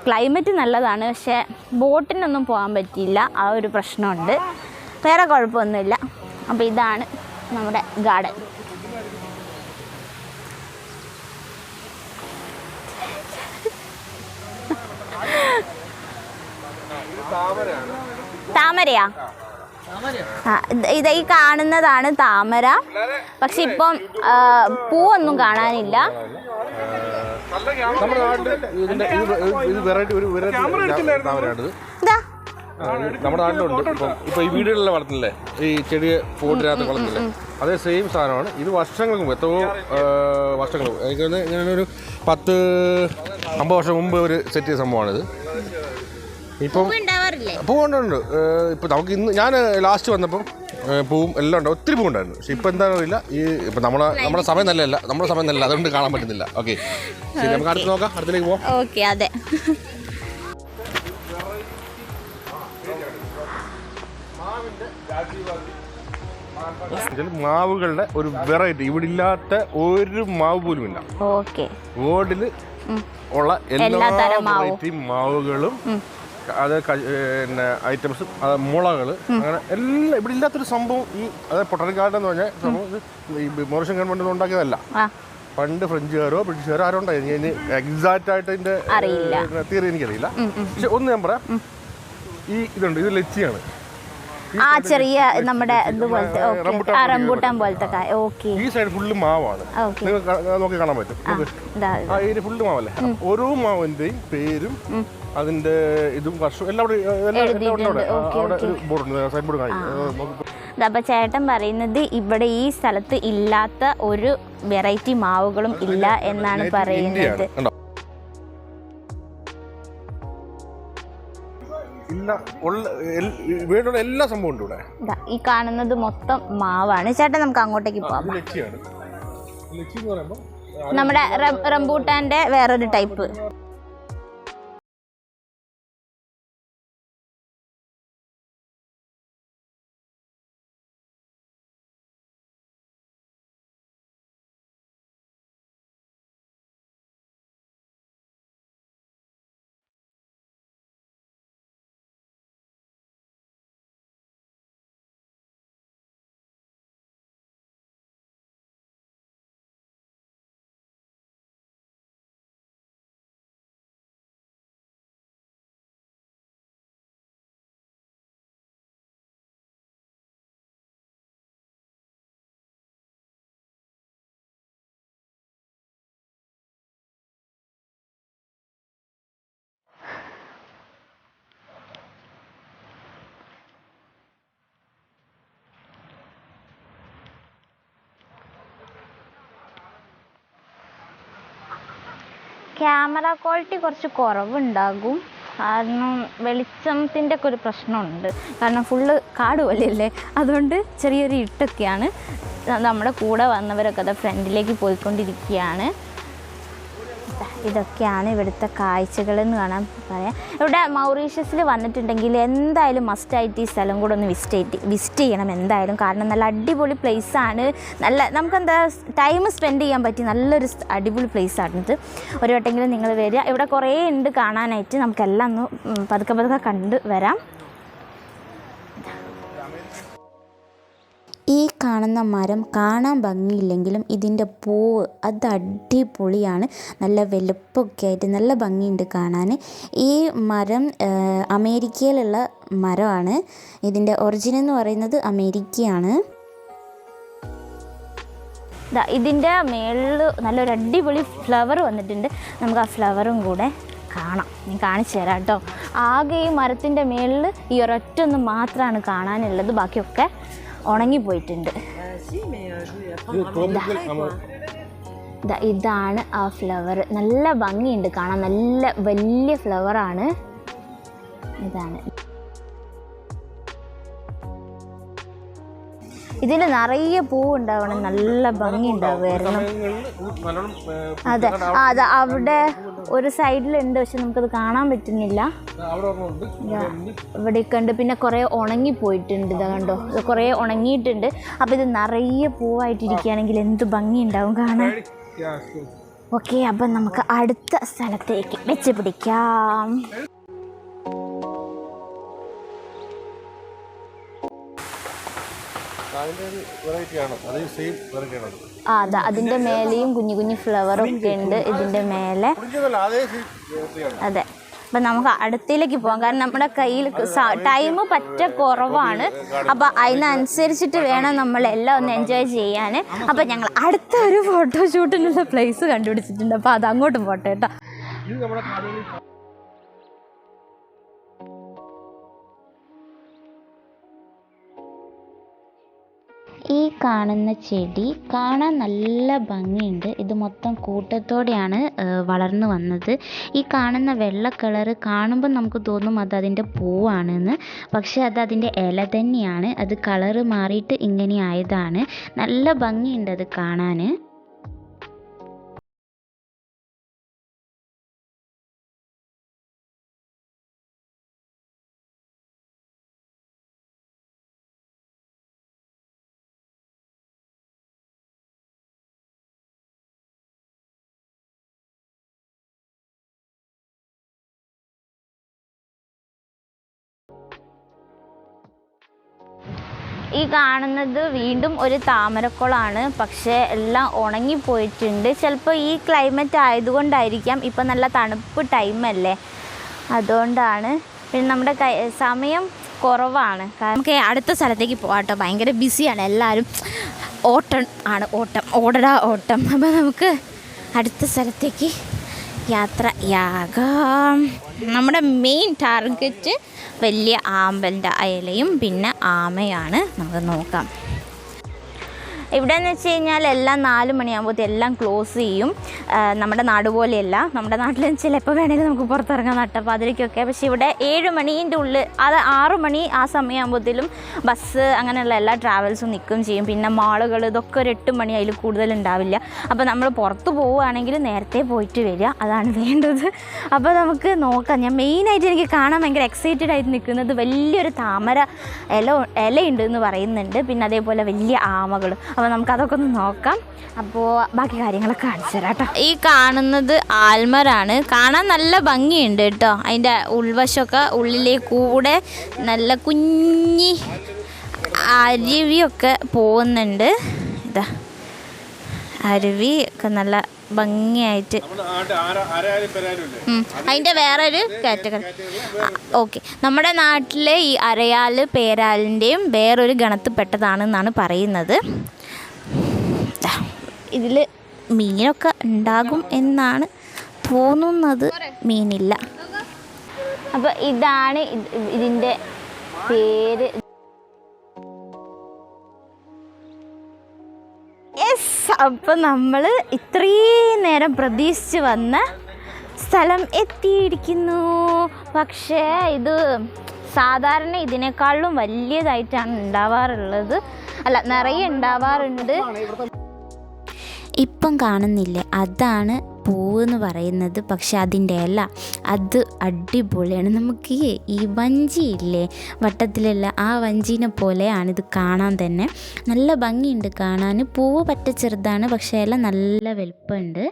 ക്ലൈമറ്റ് നല്ലതാണ്. പക്ഷേ ബോട്ടിനൊന്നും പോകാൻ പറ്റിയില്ല, ആ ഒരു പ്രശ്നമുണ്ട്. വേറെ കുഴപ്പമൊന്നുമില്ല. അപ്പോൾ ഇതാണ് നമ്മുടെ ഗാർഡൻ. താമരയാ? ഇത് ഈ കാണുന്നതാണ് താമര. പക്ഷെ ഇപ്പം പൂവൊന്നും കാണാനില്ല. നമ്മുടെ നാട്ടിലുണ്ട്. ഇപ്പൊ ഈ വീടുകളിലെ വളർത്തില്ലേ, ഈ ചെടിയെ പോട്ടിനകത്ത് വളർത്തില്ലേ, അതേ സെയിം സാധനമാണ്. ഇത് വർഷങ്ങൾക്ക് മുമ്പ്, എത്രയോ വർഷങ്ങൾ, എനിക്ക് ഇങ്ങനെ ഒരു 10-50 വർഷം മുമ്പ് ഒരു സെറ്റ് ചെയ്ത സംഭവമാണിത്. ഇപ്പം പൂവുണ്ടുണ്ട്. ഇപ്പം നമുക്ക് ഇന്ന് ഞാൻ ലാസ്റ്റ് വന്നപ്പം പൂവും എല്ലാം ഉണ്ട്, ഒത്തിരി പൂവുണ്ടായിരുന്നു. പക്ഷെ ഇപ്പം എന്താണെന്ന് അറിയില്ല. ഈ ഇപ്പം നമ്മുടെ സമയം നല്ലതല്ല, നമ്മുടെ സമയം നല്ലല്ല, അതുകൊണ്ട് കാണാൻ പറ്റുന്നില്ല. ഓക്കെ, ശരി, നമുക്ക് അടുത്ത് നോക്കാം, അടുത്തേക്ക് പോവാം. ഓക്കെ, അതെ. മാവുകളുടെ ഒരു വെറൈറ്റി ഇവിടെ ഇല്ലാത്ത ഒരു മാവ് പോലും ഇല്ല. വേൾഡിൽ ഉള്ള എല്ലാ വെറൈറ്റി മാവുകളും അത് പിന്നെ ഐറ്റംസ്, മുളകൾ, അങ്ങനെ എല്ലാം ഇവിടെ ഇല്ലാത്തൊരു സംഭവം. ഈ അതായത് പൊട്ടറി ഗാർഡൻ എന്ന് പറഞ്ഞാൽ സംഭവം ഈ മൗറീഷ്യൻ ഗവൺമെൻറ് ഉണ്ടാക്കിയതല്ല. പണ്ട് ഫ്രഞ്ചുകാരോ ബ്രിട്ടീഷുകാരോ ആരോ ഉണ്ടായിരുന്നു. ഇനി എക്സാക്റ്റ് ആയിട്ട് ഇതിൻ്റെ തിയറി എനിക്കറിയില്ല. പക്ഷെ ഒന്ന് ഞാൻ പറയാം, ഈ ഇതുണ്ട്, ഇത് ലച്ചിയാണ്. ചെറിയ നമ്മുടെ റംബൂട്ടാൻ പോലത്തെ. ഈ സൈഡ് ഫുള്ള് മാവാണ്, നിങ്ങൾക്ക് നോക്കി കാണാൻ പറ്റും. ഇതിന് ഫുള്ള് മാവല്ലേ. ഓരോ മാവിന്റെയും പേരും അതിന്റെ ഇതും വർഷവും എല്ലാം അവിടെ ബോർഡുണ്ട്, സൈഡ് ബോർഡ് കാണിക്കും. അപ്പോൾ ചേട്ടൻ പറയുന്നത് ഇവിടെ ഈ സ്ഥലത്ത് ഇല്ലാത്ത ഒരു വെറൈറ്റി മാവുകളും ഇല്ല എന്നാണ് പറയുന്നത്. വീടുള്ള എല്ലാ സംഭവം ഉണ്ട് ഇവിടെ. ഈ കാണുന്നത് മൊത്തം മാവാണ്. ചേട്ടൻ നമുക്ക് അങ്ങോട്ടേക്ക് പോകാം. നമ്മുടെ റംബൂട്ടാന്റെ വേറൊരു ടൈപ്പ്. ക്യാമറ ക്വാളിറ്റി കുറച്ച് കുറവുണ്ടാകും, കാരണം വെളിച്ചത്തിൻ്റെ ഒക്കെ ഒരു പ്രശ്നമുണ്ട്. കാരണം ഫുള്ള് കാട് പോലെയല്ലേ, അതുകൊണ്ട് ചെറിയൊരു ഇട്ടൊക്കെയാണ്. നമ്മുടെ കൂടെ വന്നവരൊക്കെ അത് ഫ്രണ്ടിലേക്ക് പോയിക്കൊണ്ടിരിക്കുകയാണ്. ഇതൊക്കെയാണ് ഇവിടുത്തെ കാഴ്ചകളെന്ന് കാണാൻ പറയാം. ഇവിടെ മൗറീഷ്യസിൽ വന്നിട്ടുണ്ടെങ്കിൽ എന്തായാലും മസ്റ്റായിട്ട് ഈ സ്ഥലം കൂടെ ഒന്ന് വിസിറ്റ് ചെയ്യണം എന്തായാലും. കാരണം നല്ല അടിപൊളി പ്ലേസാണ്. നമുക്കെന്താ ടൈം സ്പെൻഡ് ചെയ്യാൻ പറ്റി നല്ലൊരു അടിപൊളി പ്ലേസാണിത്. ഒരു വട്ടെങ്കിലും നിങ്ങൾ വരിക. ഇവിടെ കുറേ ഉണ്ട് കാണാനായിട്ട്. നമുക്കെല്ലാം ഒന്ന് പതുക്കെ കണ്ട് വരാം. ഈ കാണുന്ന മരം കാണാൻ ഭംഗിയില്ലെങ്കിലും ഇതിൻ്റെ പൂവ് അത് അടിപൊളിയാണ്. നല്ല വലുപ്പമൊക്കെ ആയിട്ട് നല്ല ഭംഗിയുണ്ട് കാണാൻ. ഈ മരം അമേരിക്കയിലുള്ള മരമാണ്. ഇതിൻ്റെ ഒറിജിൻ എന്ന് പറയുന്നത് അമേരിക്കയാണ്. ഇതിൻ്റെ മേളിൽ നല്ലൊരു അടിപൊളി ഫ്ലവർ വന്നിട്ടുണ്ട്. നമുക്ക് ആ ഫ്ലവറും കൂടെ കാണാം. ഞാൻ കാണിച്ചു തരാം കേട്ടോ. ആകെ ഈ മരത്തിൻ്റെ മേളിൽ ഈ ഒരൊറ്റൊന്ന് മാത്രമാണ് കാണാനുള്ളത്, ബാക്കിയൊക്കെ ഉണങ്ങിപ്പോയിട്ടുണ്ട്. ഇതാണ് ആ ഫ്ലവർ. നല്ല ഭംഗിയുണ്ട് കാണാൻ, നല്ല വലിയ ഫ്ലവറാണ്. ഇതാണ്. ഇതിൽ നിറയെ പൂവുണ്ടാവണം, നല്ല ഭംഗി ഉണ്ടാവുമായിരുന്നു. അതെ അതെ, അവിടെ ഒരു സൈഡിലുണ്ട്, പക്ഷെ നമുക്കത് കാണാൻ പറ്റുന്നില്ല. ഇവിടെയൊക്കെ ഉണ്ട്. പിന്നെ കുറേ ഉണങ്ങിപ്പോയിട്ടുണ്ട്. ഇതാ കണ്ടോ, ഇത് കുറേ ഉണങ്ങിയിട്ടുണ്ട്. അപ്പോൾ ഇത് നിറയെ പൂവായിട്ടിരിക്കുകയാണെങ്കിൽ എന്ത് ഭംഗി ഉണ്ടാവും കാണാൻ. ഓക്കെ, അപ്പം നമുക്ക് അടുത്ത സ്ഥലത്തേക്ക് വെച്ച് പിടിക്കാം. അതാ അതിൻ്റെ മേലെയും കുഞ്ഞു കുഞ്ഞു ഫ്ലവറൊക്കെ ഉണ്ട് ഇതിൻ്റെ മേലെ. അതെ, അപ്പം നമുക്ക് അടുത്തേക്ക് പോകാം. കാരണം നമ്മുടെ കയ്യിൽ ടൈം പറ്റ കുറവാണ്. അപ്പം അതിനനുസരിച്ചിട്ട് വേണം നമ്മളെല്ലാം ഒന്ന് എൻജോയ് ചെയ്യാൻ. അപ്പം ഞങ്ങൾ അടുത്ത ഒരു ഫോട്ടോഷൂട്ടിനുള്ള പ്ലേസ് കണ്ടുപിടിച്ചിട്ടുണ്ട്. അപ്പം അത് അങ്ങോട്ടും പോട്ടെ കേട്ടോ. ഈ കാണുന്ന ചെടി കാണാൻ നല്ല ഭംഗിയുണ്ട്. ഇത് മൊത്തം കൂട്ടത്തോടെയാണ് വളർന്നു വന്നത്. ഈ കാണുന്ന വെള്ള കളറ് കാണുമ്പോൾ നമുക്ക് തോന്നും അത് അതിൻ്റെ പൂവാണെന്ന്. പക്ഷേ അത് അതിൻ്റെ ഇല തന്നെയാണ്. അത് കളറ് മാറിയിട്ട് ഇങ്ങനെ ആയതാണ്. നല്ല ഭംഗിയുണ്ട് അത് കാണാൻ. ഈ കാണുന്നത് വീണ്ടും ഒരു താമരക്കുളമാണ്, പക്ഷേ എല്ലാം ഉണങ്ങിപ്പോയിട്ടുണ്ട്. ചിലപ്പോൾ ഈ ക്ലൈമറ്റ് ആയതുകൊണ്ടായിരിക്കാം, ഇപ്പം നല്ല തണുപ്പ് ടൈമല്ലേ, അതുകൊണ്ടാണ്. പിന്നെ നമ്മുടെ സമയം കുറവാണ്. നമുക്ക് അടുത്ത സ്ഥലത്തേക്ക് പോകാം കേട്ടോ. ഭയങ്കര ബിസിയാണ് എല്ലാവരും, ഓട്ടം. അപ്പോൾ നമുക്ക് അടുത്ത സ്ഥലത്തേക്ക് യാത്രയാകാം. നമ്മുടെ മെയിൻ ടാർഗറ്റ് വലിയ ആമ്പലിൻ്റെ അയലയും പിന്നെ ആമയാണ്. നമുക്ക് നോക്കാം. ഇവിടെ എന്ന് വെച്ച് കഴിഞ്ഞാൽ എല്ലാം 4 മണിയാകുമ്പോൾ എല്ലാം ക്ലോസ് ചെയ്യും. നമ്മുടെ നാട് പോലെയല്ല, നമ്മുടെ നാട്ടിൽ ചിലപ്പോൾ വേണമെങ്കിൽ നമുക്ക് പുറത്തിറങ്ങാൻ നട്ടപ്പാതിരയ്ക്കൊക്കെ. പക്ഷേ ഇവിടെ 7 മണീൻ്റെ ഉള്ളിൽ, അത് 6 മണി ആ സമയമാകുമ്പോഴത്തേലും ബസ് അങ്ങനെയുള്ള എല്ലാ ട്രാവൽസും നിൽക്കുകയും ചെയ്യും. പിന്നെ മാളുകൾ ഇതൊക്കെ ഒരു 8 മണി അതിൽ കൂടുതൽ ഉണ്ടാവില്ല. അപ്പോൾ നമ്മൾ പുറത്ത് പോവുകയാണെങ്കിൽ നേരത്തെ പോയിട്ട് വരിക, അതാണ് വേണ്ടത്. അപ്പോൾ നമുക്ക് നോക്കാം. ഞാൻ മെയിനായിട്ട് എനിക്ക് കാണാൻ ഭയങ്കര എക്സൈറ്റഡ് ആയിട്ട് നിൽക്കുന്നത് വലിയൊരു താമര ഇലയുണ്ട് എന്ന് പറയുന്നുണ്ട്. പിന്നെ അതേപോലെ വലിയ ആമകൾ. അപ്പോൾ നമുക്കതൊക്കെ ഒന്ന് നോക്കാം. അപ്പോൾ ബാക്കി കാര്യങ്ങളൊക്കെ കാണിച്ചു തരാം കേട്ടോ. ഈ കാണുന്നത് ആൽമരാണ്. കാണാൻ നല്ല ഭംഗിയുണ്ട് കേട്ടോ. അതിൻ്റെ ഉൾവശമൊക്കെ ഉള്ളിലേക്കൂടെ നല്ല കുഞ്ഞി അരുവിയൊക്കെ പോകുന്നുണ്ട്. ഇതാ അരുവി ഒക്കെ നല്ല ഭംഗിയായിട്ട്. അതിൻ്റെ വേറൊരു കാറ്റഗറി. ഓക്കെ, നമ്മുടെ നാട്ടിലെ ഈ അരയാൽ പേരാലിൻ്റെയും വേറൊരു ഗണത്തിൽപ്പെട്ടതാണെന്നാണ് പറയുന്നത്. ഇതിൽ മീനൊക്കെ ഉണ്ടാകും എന്നാണ് തോന്നുന്നത്, മീനില്ല. അപ്പോൾ ഇതാണ് ഇതിൻ്റെ പേര്. അപ്പം നമ്മൾ ഇത്രയും നേരം പ്രതീക്ഷിച്ച് വന്ന സ്ഥലം എത്തിയിരിക്കുന്നു. പക്ഷേ ഇത് സാധാരണ ഇതിനേക്കാളും വലിയതായിട്ടാണ് ഉണ്ടാവാറുള്ളത്. നിറയെ ഉണ്ടാവാറുണ്ട്. ഇപ്പം കാണുന്നില്ലേ, അതാണ് പൂവെന്ന് പറയുന്നത്. പക്ഷെ അതിൻ്റെ ഇല അത് അടിപൊളിയാണ്. നമുക്ക് ഈ വഞ്ചിയില്ലേ വട്ടത്തിലുള്ള ആ വഞ്ചീനെ പോലെയാണിത് കാണാൻ തന്നെ. നല്ല ഭംഗിയുണ്ട് കാണാൻ. പൂവ് പറ്റ ചെറുതാണ്, പക്ഷേ ഇല നല്ല വലുപ്പമുണ്ട്.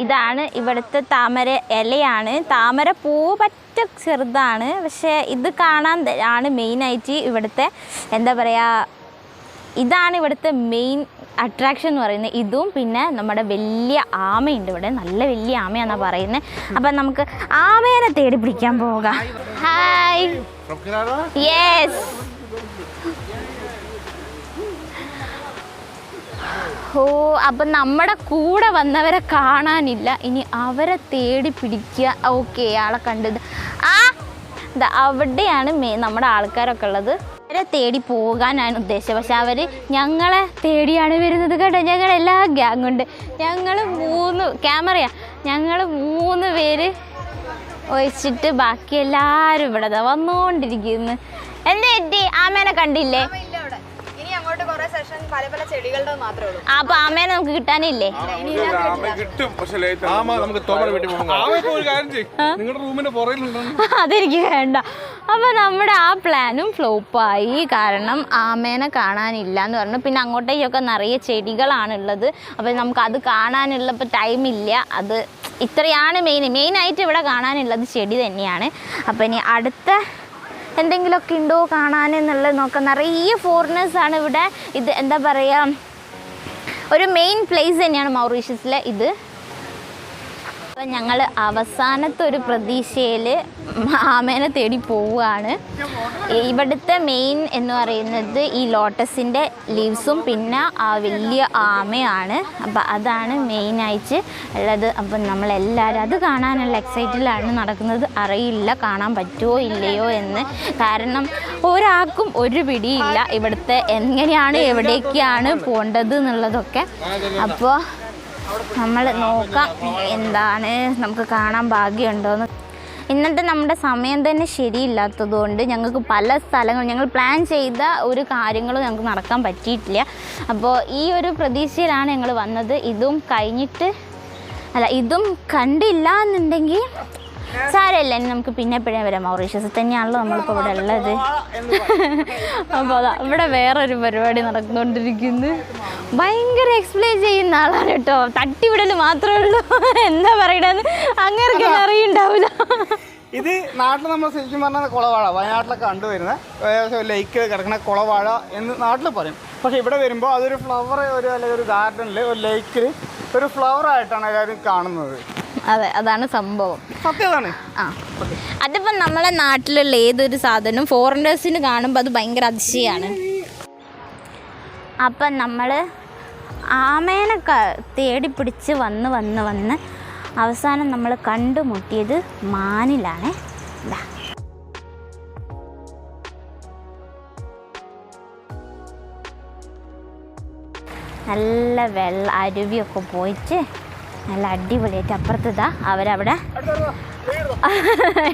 ഇതാണ് ഇവിടുത്തെ താമര ഇലയാണ്. താമര പൂവ് പറ്റ ചെറുതാണ്, പക്ഷേ ഇത് കാണാൻ ആണ് മെയിനായിട്ട് ഇവിടുത്തെ എന്താ പറയുക, ഇതാണ് ഇവിടുത്തെ മെയിൻ അട്രാക്ഷൻ എന്ന് പറയുന്നത്. ഇതും പിന്നെ നമ്മുടെ വലിയ ആമയുണ്ട് ഇവിടെ, നല്ല വലിയ ആമയാണെന്നാണ് പറയുന്നത്. അപ്പം നമുക്ക് ആമേനെ തേടി പിടിക്കാൻ പോകാം. Hi, yes. അപ്പം നമ്മുടെ കൂടെ വന്നവരെ കാണാനില്ല, ഇനി അവരെ തേടി പിടിക്കുക. ഓക്കെ, ആളെ കണ്ടത് അവിടെയാണ് നമ്മുടെ ആൾക്കാരൊക്കെ ഉള്ളത്. അവരെ തേടി പോകാനാണ് ഉദ്ദേശിച്ചത്, പക്ഷെ അവർ ഞങ്ങളെ തേടിയാണ് വരുന്നത് കേട്ടോ. ഞങ്ങളെല്ലാ ഗ്യാങ്ങുണ്ട്, ഞങ്ങൾ 3 പേര് ഒഴിച്ചിട്ട് ബാക്കി എല്ലാവരും ഇവിടെ വന്നുകൊണ്ടിരിക്കുന്നു. എന്താ എത്തി, ആമേനെ കണ്ടില്ലേ? അപ്പൊ ആമേനെ നമുക്ക് കിട്ടാനില്ലേ? അതെനിക്ക് വേണ്ട. അപ്പൊ നമ്മുടെ ആ പ്ലാനും ഫ്ലോപ്പായി, കാരണം ആമേനെ കാണാനില്ല എന്ന് പറഞ്ഞു. പിന്നെ അങ്ങോട്ടേക്കൊക്കെ നിറയെ ചെടികളാണുള്ളത്. അപ്പം നമുക്ക് അത് കാണാനുള്ള ഇപ്പം ടൈമില്ല. അത് ഇത്രയാണ് മെയിനായിട്ട് ഇവിടെ കാണാനുള്ളത് ചെടി തന്നെയാണ്. അപ്പം ഇനി അടുത്ത എന്തെങ്കിലുമൊക്കെ ഉണ്ടോ കാണാനെന്നുള്ളത് നോക്കാം. നിറയെ ഫോറിനേഴ്സാണ് ഇവിടെ. ഇത് എന്താ പറയുക, ഒരു മെയിൻ പ്ലേസ് തന്നെയാണ് മൗറീഷ്യസിലെ ഇത്. അപ്പം ഞങ്ങൾ അവസാനത്തെ ഒരു പ്രതീക്ഷയിൽ ആമേനെ തേടി പോവുകയാണ്. ഇവിടുത്തെ മെയിൻ എന്ന് പറയുന്നത് ഈ ലോട്ടസിൻ്റെ ലീവ്സും പിന്നെ ആ വലിയ ആമയാണ്. അപ്പം അതാണ് മെയിനായിട്ട് ഉള്ളത്. അപ്പം നമ്മളെല്ലാവരും അത് കാണാനുള്ള എക്സൈറ്റഡിലാണ് നടക്കുന്നത്. അറിയില്ല കാണാൻ പറ്റുമോ ഇല്ലയോ എന്ന്, കാരണം ഒരാൾക്കും ഒരു പിടിയില്ല ഇവിടുത്തെ എങ്ങനെയാണ് എവിടേക്കാണ് പോകേണ്ടത് എന്നുള്ളതൊക്കെ. അപ്പോൾ നമ്മൾ നോക്കാം എന്താണ് നമുക്ക് കാണാൻ ഭാഗ്യമുണ്ടോയെന്ന്. ഇന്നത്തെ നമ്മുടെ സമയം തന്നെ ശരിയില്ലാത്തതുകൊണ്ട് ഞങ്ങൾക്ക് പല സ്ഥലങ്ങളും ഞങ്ങൾ പ്ലാൻ ചെയ്ത ഒരു കാര്യങ്ങളും ഞങ്ങൾക്ക് നടക്കാൻ പറ്റിയിട്ടില്ല. അപ്പോൾ ഈ ഒരു പ്രതീക്ഷയിലാണ് ഞങ്ങൾ വന്നത്. ഇതും കണ്ടില്ല എന്നുണ്ടെങ്കിൽ സാരമില്ല, ഇനി നമുക്ക് പിന്നെ എപ്പോഴേ വരാം. മൗറീഷ്യസിൽ തന്നെയാണല്ലോ നമ്മളിപ്പോൾ ഇവിടെ ഉള്ളത്. അപ്പോൾ അതാ ഇവിടെ വേറൊരു പരിപാടി നടന്നുകൊണ്ടിരിക്കുന്നു. ഭയങ്കര എക്സ്പ്ലെയിൻ ചെയ്യുന്ന ആളാണ് കേട്ടോ. തട്ടിവിടൽ മാത്രമേ ഉള്ളൂ, എന്താ പറയണെന്ന് അങ്ങനെ അറിയുണ്ടാവില്ല. ഇത് നാട്ടിൽ നമ്മൾ ശരിക്കും പറഞ്ഞാൽ കുളവാഴ, വയനാട്ടിലൊക്കെ കണ്ടുവരുന്ന ലേക്ക് കിടക്കുന്ന കുളവാഴ എന്ന് നാട്ടിൽ പറയും. പക്ഷേ ഇവിടെ വരുമ്പോൾ അതൊരു ഫ്ലവർ, അല്ലെങ്കിൽ ഒരു ഗാർഡനിൽ ഒരു ലേക്കിൽ ഒരു ഫ്ലവറായിട്ടാണ് എല്ലാവരും കാണുന്നത്. അതെ, അതാണ് സംഭവം. സത്യമാണ്. അതിപ്പം നമ്മളെ നാട്ടിലുള്ള ഏതൊരു സാധനവും ഫോറിനേഴ്സിന് കാണുമ്പോൾ അത് ഭയങ്കര അതിശയമാണ്. അപ്പം നമ്മൾ ആമേനെ തേടി പിടിച്ച് വന്ന് അവസാനം നമ്മൾ കണ്ടുമുട്ടിയത് മാനിലാണ്. നല്ല അരുവിയൊക്കെ പോയിട്ട് നല്ല അടിപൊളിയായിട്ട് അപ്പുറത്തതാ അവരവിടെ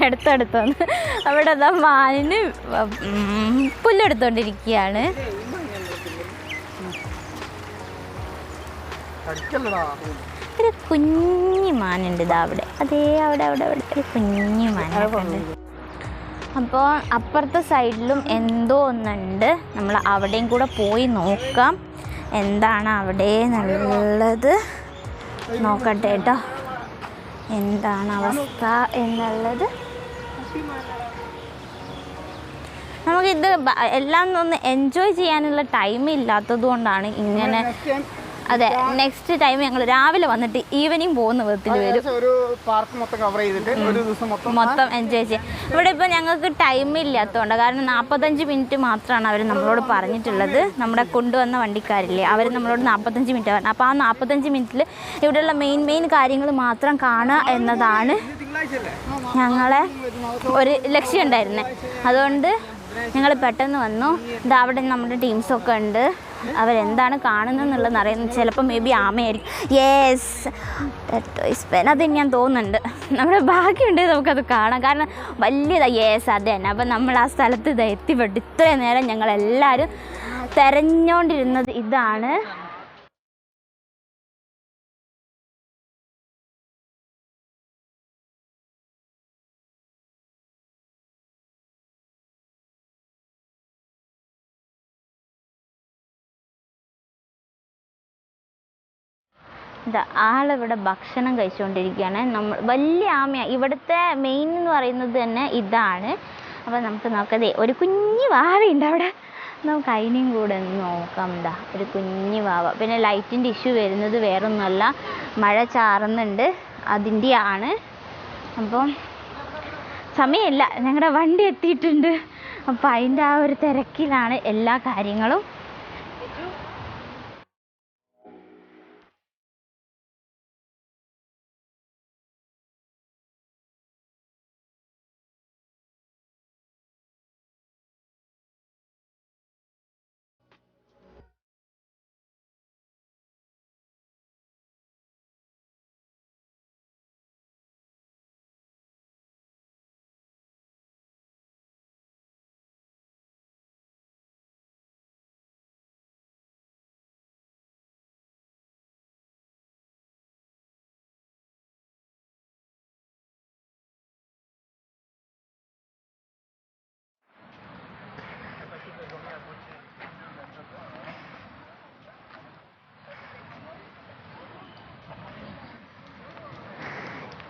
എടുത്തെടുത്ത് വന്ന് അവിടെ അതാ മാനിന് പുല്ലെടുത്തോണ്ടിരിക്കുകയാണ്. ഒരു കുഞ്ഞു മാനുണ്ട് ഇതാ അവിടെ, അവിടെ ഒരു കുഞ്ഞു മാനുണ്ട്. അപ്പോൾ അപ്പുറത്തെ സൈഡിലും എന്തോ ഒന്നുണ്ട്. നമ്മൾ അവിടെയും കൂടെ പോയി നോക്കാം എന്താണ് അവിടെ എന്നുള്ളത്. നോക്കട്ടെ കേട്ടോ എന്താണ് അവസ്ഥ എന്നുള്ളത്. നമുക്കിത് എല്ലാം ഒന്ന് എൻജോയ് ചെയ്യാനുള്ള ടൈം ഇല്ലാത്തത് കൊണ്ടാണ് ഇങ്ങനെ. അതെ, നെക്സ്റ്റ് ടൈം ഞങ്ങൾ രാവിലെ വന്നിട്ട് ഈവനിങ് പോകുന്ന വിധത്തിൽ വരും. ഒരു പാർക്ക് മൊത്തം കവർ ചെയ്തിട്ട് ഒരു ദിവസം മൊത്തം എൻജോയ് ചെയ്യാം. ഇവിടെ ഇപ്പോൾ ഞങ്ങൾക്ക് ടൈം ഇല്ലാത്തതുകൊണ്ട്, കാരണം 45 മിനിറ്റ് മാത്രമാണ് അവർ നമ്മളോട് പറഞ്ഞിട്ടുള്ളത്. നമ്മുടെ കൊണ്ടുവന്ന വണ്ടിക്കാരില്ലേ, അവർ നമ്മളോട് 45 മിനിറ്റ് പറഞ്ഞു. അപ്പോൾ ആ 45 മിനിറ്റിൽ ഇവിടെയുള്ള മെയിൻ കാര്യങ്ങൾ മാത്രം കാണുക എന്നതാണ് ഞങ്ങളെ ഒരു ലക്ഷ്യം ഉണ്ടായിരുന്നത്. അതുകൊണ്ട് ഞങ്ങൾ പെട്ടെന്ന് വന്നു. ഇതാ അവിടെ നമ്മുടെ ടീംസൊക്കെ ഉണ്ട്. അവരെന്താണ് കാണുന്നതെന്നുള്ളത് അറിയുന്നത്. ചിലപ്പോൾ മേ ബി ആമയായിരിക്കും. യെസ്, അത് ഞാൻ തോന്നുന്നുണ്ട്. നമ്മുടെ ഭാഗ്യമുണ്ടെങ്കിൽ നമുക്കത് കാണാം, കാരണം വലിയതാണ്. യെസ്, അത് തന്നെ. അപ്പം നമ്മൾ ആ സ്ഥലത്ത് ഇത് എത്തിപ്പെട്ടു. ഇത്രയും നേരം ഞങ്ങളെല്ലാവരും തിരഞ്ഞുകൊണ്ടിരുന്നത് ഇതാണ്. ആളിവിടെ ഭക്ഷണം കഴിച്ചുകൊണ്ടിരിക്കുകയാണ്. വലിയ ആമയാണ്. ഇവിടുത്തെ മെയിൻ എന്ന് പറയുന്നത് തന്നെ ഇതാണ്. അപ്പോൾ നമുക്ക് നോക്കതേ ഒരു കുഞ്ഞു വാവയുണ്ട് അവിടെ. നമുക്ക് അതിനെയും കൂടെ ഒന്ന് നോക്കാം. ഒരു കുഞ്ഞു വാവ. പിന്നെ ലൈറ്റിൻ്റെ ഇഷ്യൂ വരുന്നത് വേറൊന്നുമല്ല, മഴ ചാറുന്നുണ്ട്, അതിൻ്റെയാണ്. അപ്പം സമയമില്ല, ഞങ്ങളുടെ വണ്ടി എത്തിയിട്ടുണ്ട്. അപ്പോൾ അതിൻ്റെ ആ ഒരു തിരക്കിലാണ് എല്ലാ കാര്യങ്ങളും.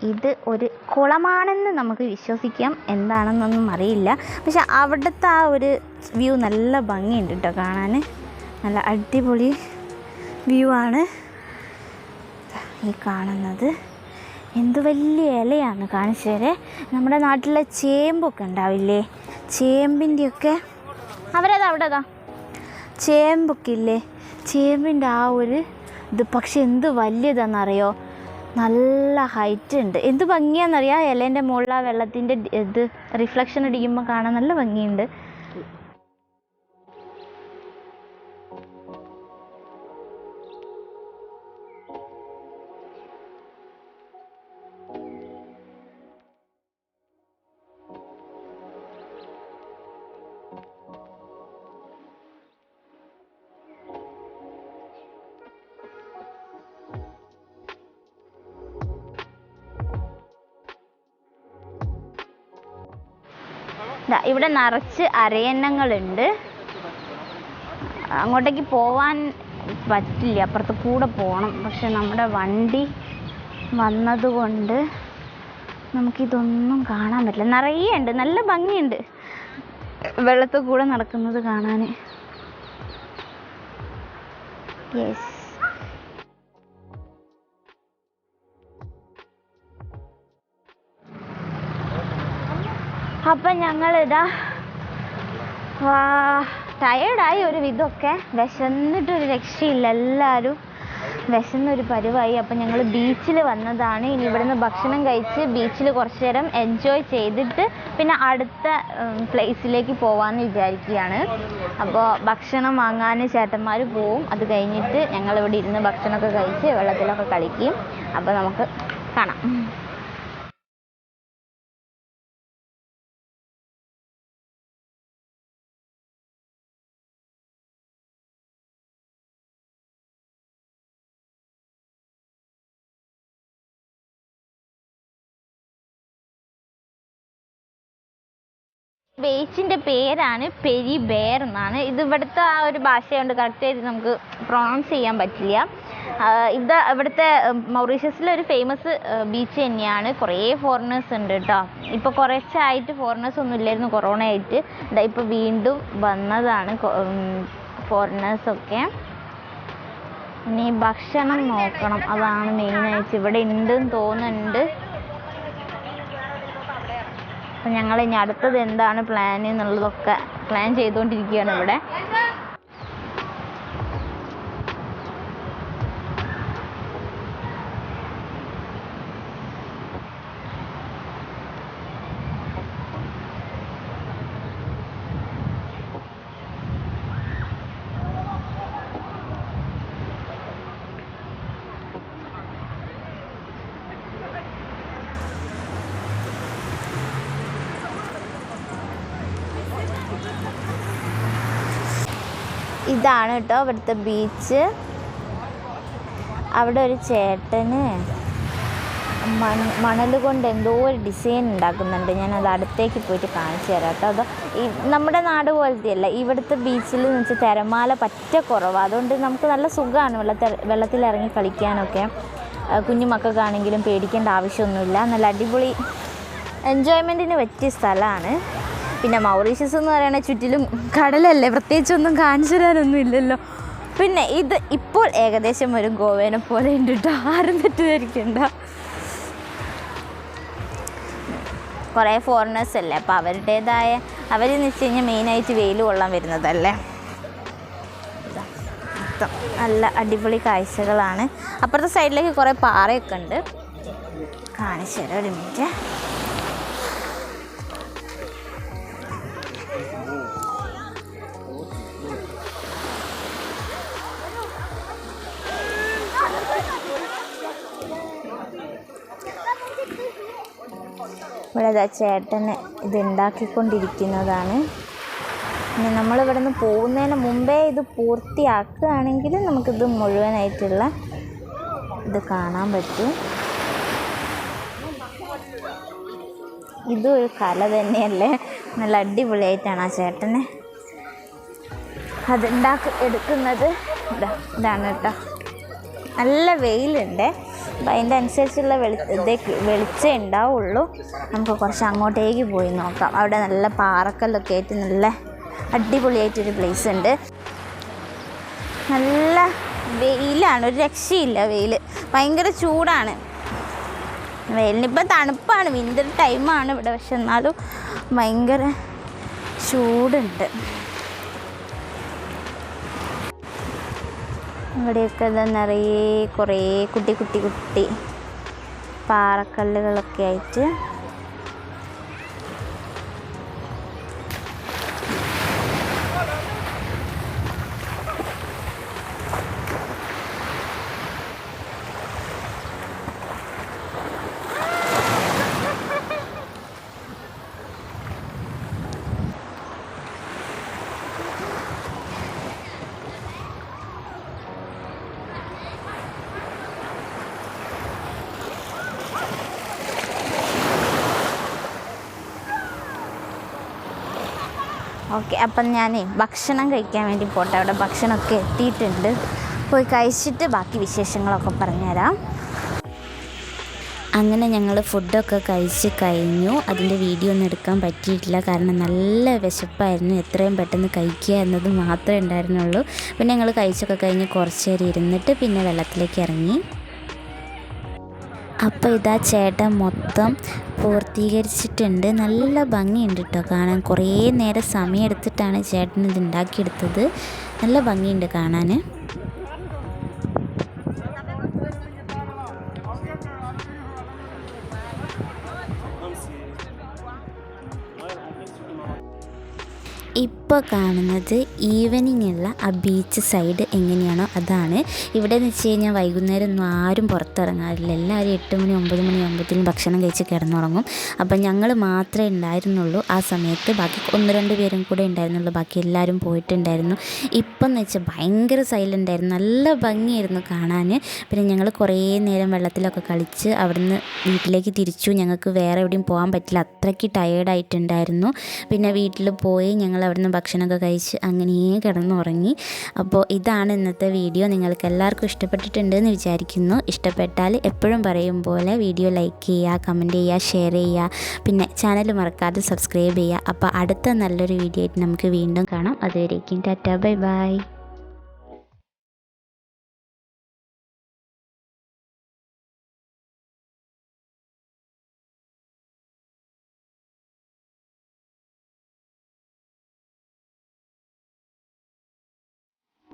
ഇത് ഒരു കുളമാണെന്ന് നമുക്ക് വിശ്വസിക്കാം, എന്താണെന്നൊന്നും അറിയില്ല. പക്ഷെ അവിടുത്തെ ആ ഒരു വ്യൂ നല്ല ഭംഗിയുണ്ട് കേട്ടോ കാണാൻ. നല്ല അടിപൊളി വ്യൂ ആണ് ഈ കാണുന്നത്. എന്ത് വലിയ ഇലയാണ് കാണിച്ചേരെ. നമ്മുടെ നാട്ടിലെ ചേമ്പൊക്കെ ഉണ്ടാവില്ലേ, ചേമ്പിൻ്റെയൊക്കെ അവിടെതാ ചേമ്പൊക്കെ ഇല്ലേ, ചേമ്പിൻ്റെ ആ ഒരു ഇത്. പക്ഷെ എന്ത് വലിയതാണെന്നറിയോ, നല്ല ഹൈറ്റ് ഉണ്ട്. എന്ത് ഭംഗിയാണെന്നറിയാം. ഇലേൻ്റെ മുകളിൽ ആ വെള്ളത്തിൻ്റെ ഇത് റിഫ്ലക്ഷൻ അടിക്കുമ്പോൾ കാണാൻ നല്ല ഭംഗിയുണ്ട്. ഇവിടെ നിറച്ച് അരയന്നങ്ങളുണ്ട്. അങ്ങോട്ടേക്ക് പോവാൻ പറ്റില്ല, അപ്പുറത്ത് കൂടെ പോകണം. പക്ഷെ നമ്മുടെ വണ്ടി വന്നതുകൊണ്ട് നമുക്കിതൊന്നും കാണാൻ പറ്റില്ല. നിറയെ ഉണ്ട്, നല്ല ഭംഗിയുണ്ട് വെള്ളത്തിൽ കൂടെ നടക്കുന്നത് കാണാൻ. യെസ്, അപ്പം ഞങ്ങളിതാ ടയേർഡായി ഒരു വിധമൊക്കെ, വിശന്നിട്ടൊരു രക്ഷയില്ല, എല്ലാവരും വിശന്നൊരു പരുവായി. അപ്പം ഞങ്ങൾ ബീച്ചിൽ വന്നതാണ്. ഇനി ഇവിടുന്ന് ഭക്ഷണം കഴിച്ച് ബീച്ചിൽ കുറച്ച് നേരം എൻജോയ് ചെയ്തിട്ട് പിന്നെ അടുത്ത പ്ലേസിലേക്ക് പോകാമെന്ന് വിചാരിക്കുകയാണ്. അപ്പോൾ ഭക്ഷണം വാങ്ങാൻ ചേട്ടന്മാർ പോവും. അത് കഴിഞ്ഞിട്ട് ഞങ്ങളിവിടെ ഇരുന്ന് ഭക്ഷണമൊക്കെ കഴിച്ച് വെള്ളത്തിലൊക്കെ കളിക്കും. അപ്പോൾ നമുക്ക് കാണാം. ബീച്ചിൻ്റെ പേരാണ് പെരി ബെയർ എന്നാണ്. ഇത് ഇവിടുത്തെ ആ ഒരു ഭാഷയുണ്ട്, കറക്റ്റായിട്ട് നമുക്ക് പ്രൊണൗൺസ് ചെയ്യാൻ പറ്റില്ല. ഇവിടുത്തെ മൗറീഷ്യസിലെ ഒരു ഫേമസ് ബീച്ച് തന്നെയാണ്. കുറേ ഫോറിനേഴ്സ് ഉണ്ട് കേട്ടോ. ഇപ്പോൾ കുറച്ചായിട്ട് ഫോറിനേഴ്സ് ഒന്നും ഇല്ലായിരുന്നു, കൊറോണ ആയിട്ട്. ഇപ്പോൾ വീണ്ടും വന്നതാണ് ഫോറിനേഴ്സൊക്കെ. ഇനി ഭക്ഷണം നോക്കണം, അതാണ് മെയിനായിട്ട്. ഇവിടെ ഉണ്ടെന്ന് തോന്നുന്നുണ്ട്. അപ്പം ഞങ്ങൾ ഇനി അടുത്തത് എന്താണ് പ്ലാൻ എന്നുള്ളതൊക്കെ പ്ലാൻ ചെയ്തുകൊണ്ടിരിക്കുകയാണ് ഇവിടെ. ഇതാണ് കേട്ടോ ഇവിടുത്തെ ബീച്ച്. അവിടെ ഒരു ചേട്ടന് മണൽ കൊണ്ട് എന്തോ ഒരു ഡിസൈൻ ഉണ്ടാക്കുന്നുണ്ട്. ഞാനത് അടുത്തേക്ക് പോയിട്ട് കാണിച്ചു തരാം കേട്ടോ. അത് നമ്മുടെ നാട് പോലത്തെ അല്ല, ഇവിടുത്തെ ബീച്ചിൽ എന്ന് വെച്ചാൽ തിരമാല പറ്റ കുറവാണ്. അതുകൊണ്ട് നമുക്ക് നല്ല സുഖമാണ് വെള്ളത്തിലിറങ്ങി കളിക്കാനൊക്കെ. കുഞ്ഞു മക്കൾക്കാണെങ്കിലും പേടിക്കേണ്ട ആവശ്യമൊന്നുമില്ല. നല്ല അടിപൊളി എൻജോയ്മെൻറ്റിന് പറ്റിയ സ്ഥലമാണ്. പിന്നെ മൗറീഷ്യസ് എന്ന് പറയുന്നത് ചുറ്റിലും കടലല്ലേ, പ്രത്യേകിച്ചൊന്നും കാണിച്ചു തരാനൊന്നും ഇല്ലല്ലോ. പിന്നെ ഇത് ഇപ്പോൾ ഏകദേശം ഒരു ഗോവേനെ പോലെ ഉണ്ട് കേട്ടോ, ആരും തെറ്റിദ്ധരിക്കണ്ട. കുറേ ഫോറിനേഴ്സ് അല്ലേ, അപ്പോൾ അവരെന്ന് വെച്ച് കഴിഞ്ഞാൽ മെയിനായിട്ട് വെയിൽ കൊള്ളാൻ വരുന്നതല്ലേ. നല്ല അടിപൊളി കാഴ്ചകളാണ്. അപ്പുറത്തെ സൈഡിലേക്ക് കുറേ പാറയൊക്കെ ഉണ്ട്, കാണിച്ചു തരാം ഒരു മിനിറ്റ്. ഇവിടെ ചേട്ടന് ഇത് ഉണ്ടാക്കിക്കൊണ്ടിരിക്കുന്നതാണ്. പിന്നെ നമ്മളിവിടെ നിന്ന് പോകുന്നതിന് മുമ്പേ ഇത് പൂർത്തിയാക്കുകയാണെങ്കിൽ നമുക്കിത് മുഴുവനായിട്ടുള്ള ഇത് കാണാൻ പറ്റും. ഇതും ഒരു കല തന്നെയല്ലേ, നല്ല അടിപൊളിയായിട്ടാണ് ആ ചേട്ടന് എടുക്കുന്നത്. ഇതാണ് കേട്ടോ. നല്ല വെയിലുണ്ട്, അപ്പം അതിൻ്റെ അനുസരിച്ചുള്ള വെളിച്ചം ഉണ്ടാവുള്ളൂ. നമുക്ക് കുറച്ച് അങ്ങോട്ടേക്ക് പോയി നോക്കാം. അവിടെ നല്ല പാറക്കല്ലൊക്കെ ആയിട്ട് നല്ല അടിപൊളിയായിട്ടൊരു പ്ലേസ് ഉണ്ട്. നല്ല വെയിലാണ്, ഒരു രക്ഷയില്ല. വെയിൽ ഭയങ്കര ചൂടാണ്. വെയിലിനിപ്പോൾ തണുപ്പാണ്, വിൻ്റർ ടൈമാണ് ഇവിടെ, പക്ഷെ എന്നാലും ഭയങ്കര ചൂടുണ്ട്. ഇവിടെയൊക്കെ നിറയെ കുറേ കുട്ടി പാറക്കല്ലുകളൊക്കെ ആയിട്ട് ഓക്കെ, അപ്പം ഞാൻ ഭക്ഷണം കഴിക്കാൻ വേണ്ടി പോട്ടെ. അവിടെ ഭക്ഷണമൊക്കെ എത്തിയിട്ടുണ്ട്. പോയി കഴിച്ചിട്ട് ബാക്കി വിശേഷങ്ങളൊക്കെ പറഞ്ഞുതരാം. അങ്ങനെ ഞങ്ങൾ ഫുഡൊക്കെ കഴിച്ച് കഴിഞ്ഞു. അതിൻ്റെ വീഡിയോ ഒന്നും എടുക്കാൻ പറ്റിയിട്ടില്ല, കാരണം നല്ല വിശപ്പായിരുന്നു. എത്രയും പെട്ടെന്ന് കഴിക്കുക എന്നത് മാത്രമേ ഉണ്ടായിരുന്നുള്ളൂ. പിന്നെ ഞങ്ങൾ കഴിച്ചൊക്കെ കഴിഞ്ഞ് കുറച്ച് നേരം ഇരുന്നിട്ട് പിന്നെ വെള്ളത്തിലേക്ക് ഇറങ്ങി. അപ്പോൾ ഇതാ ചേട്ടൻ മൊത്തം പൂർത്തീകരിച്ചിട്ടുണ്ട്. നല്ല ഭംഗിയുണ്ട് കേട്ടോ കാണാൻ. കുറേ നേരം സമയം എടുത്തിട്ടാണ് ചേട്ടൻ ഇത് ഉണ്ടാക്കിയെടുത്തത്. നല്ല ഭംഗിയുണ്ട് കാണാൻ. ഇപ്പോൾ കാണുന്നത് ഈവനിങ് ഉള്ള ആ ബീച്ച് സൈഡ് എങ്ങനെയാണോ അതാണ്. ഇവിടെ എന്ന് വെച്ച് കഴിഞ്ഞാൽ വൈകുന്നേരം ഒന്നും ആരും പുറത്തിറങ്ങാറില്ല. എല്ലാവരും 8 മണി 9 മണി ആകുമ്പോഴത്തേനും ഭക്ഷണം കഴിച്ച് കിടന്നുറങ്ങും. അപ്പം ഞങ്ങൾ മാത്രമേ ഉണ്ടായിരുന്നുള്ളൂ ആ സമയത്ത്. ബാക്കി 1-2 പേരും കൂടെ ഉണ്ടായിരുന്നുള്ളൂ. ബാക്കി എല്ലാവരും പോയിട്ടുണ്ടായിരുന്നു. ഇപ്പം എന്ന് വെച്ചാൽ ഭയങ്കര സൈലൻ്റ് ആയിരുന്നു. നല്ല ഭംഗിയായിരുന്നു കാണാൻ. പിന്നെ ഞങ്ങൾ കുറേ നേരം വെള്ളത്തിലൊക്കെ കളിച്ച് അവിടുന്ന് വീട്ടിലേക്ക് തിരിച്ചു. ഞങ്ങൾക്ക് വേറെ എവിടെയും പോകാൻ പറ്റില്ല, അത്രയ്ക്ക് ടയേർഡായിട്ടുണ്ടായിരുന്നു. പിന്നെ വീട്ടിൽ പോയി ഞങ്ങൾ അവിടുന്ന് ഭക്ഷണമൊക്കെ കഴിച്ച് അങ്ങനെ കിടന്നുറങ്ങി. അപ്പോൾ ഇതാണ് ഇന്നത്തെ വീഡിയോ. നിങ്ങൾക്ക് എല്ലാവർക്കും ഇഷ്ടപ്പെട്ടിട്ടുണ്ടെന്ന് വിചാരിക്കുന്നു. ഇഷ്ടപ്പെട്ടാൽ എപ്പോഴും പറയും പോലെ വീഡിയോ ലൈക്ക് ചെയ്യുക, കമൻറ്റ് ചെയ്യുക, ഷെയർ ചെയ്യുക. പിന്നെ ചാനൽ മറക്കാതെ സബ്സ്ക്രൈബ് ചെയ്യുക. അപ്പോൾ അടുത്ത നല്ലൊരു വീഡിയോ ആയിട്ട് നമുക്ക് വീണ്ടും കാണാം. അതുവരേക്കും ടാറ്റാ, ബൈ ബൈ.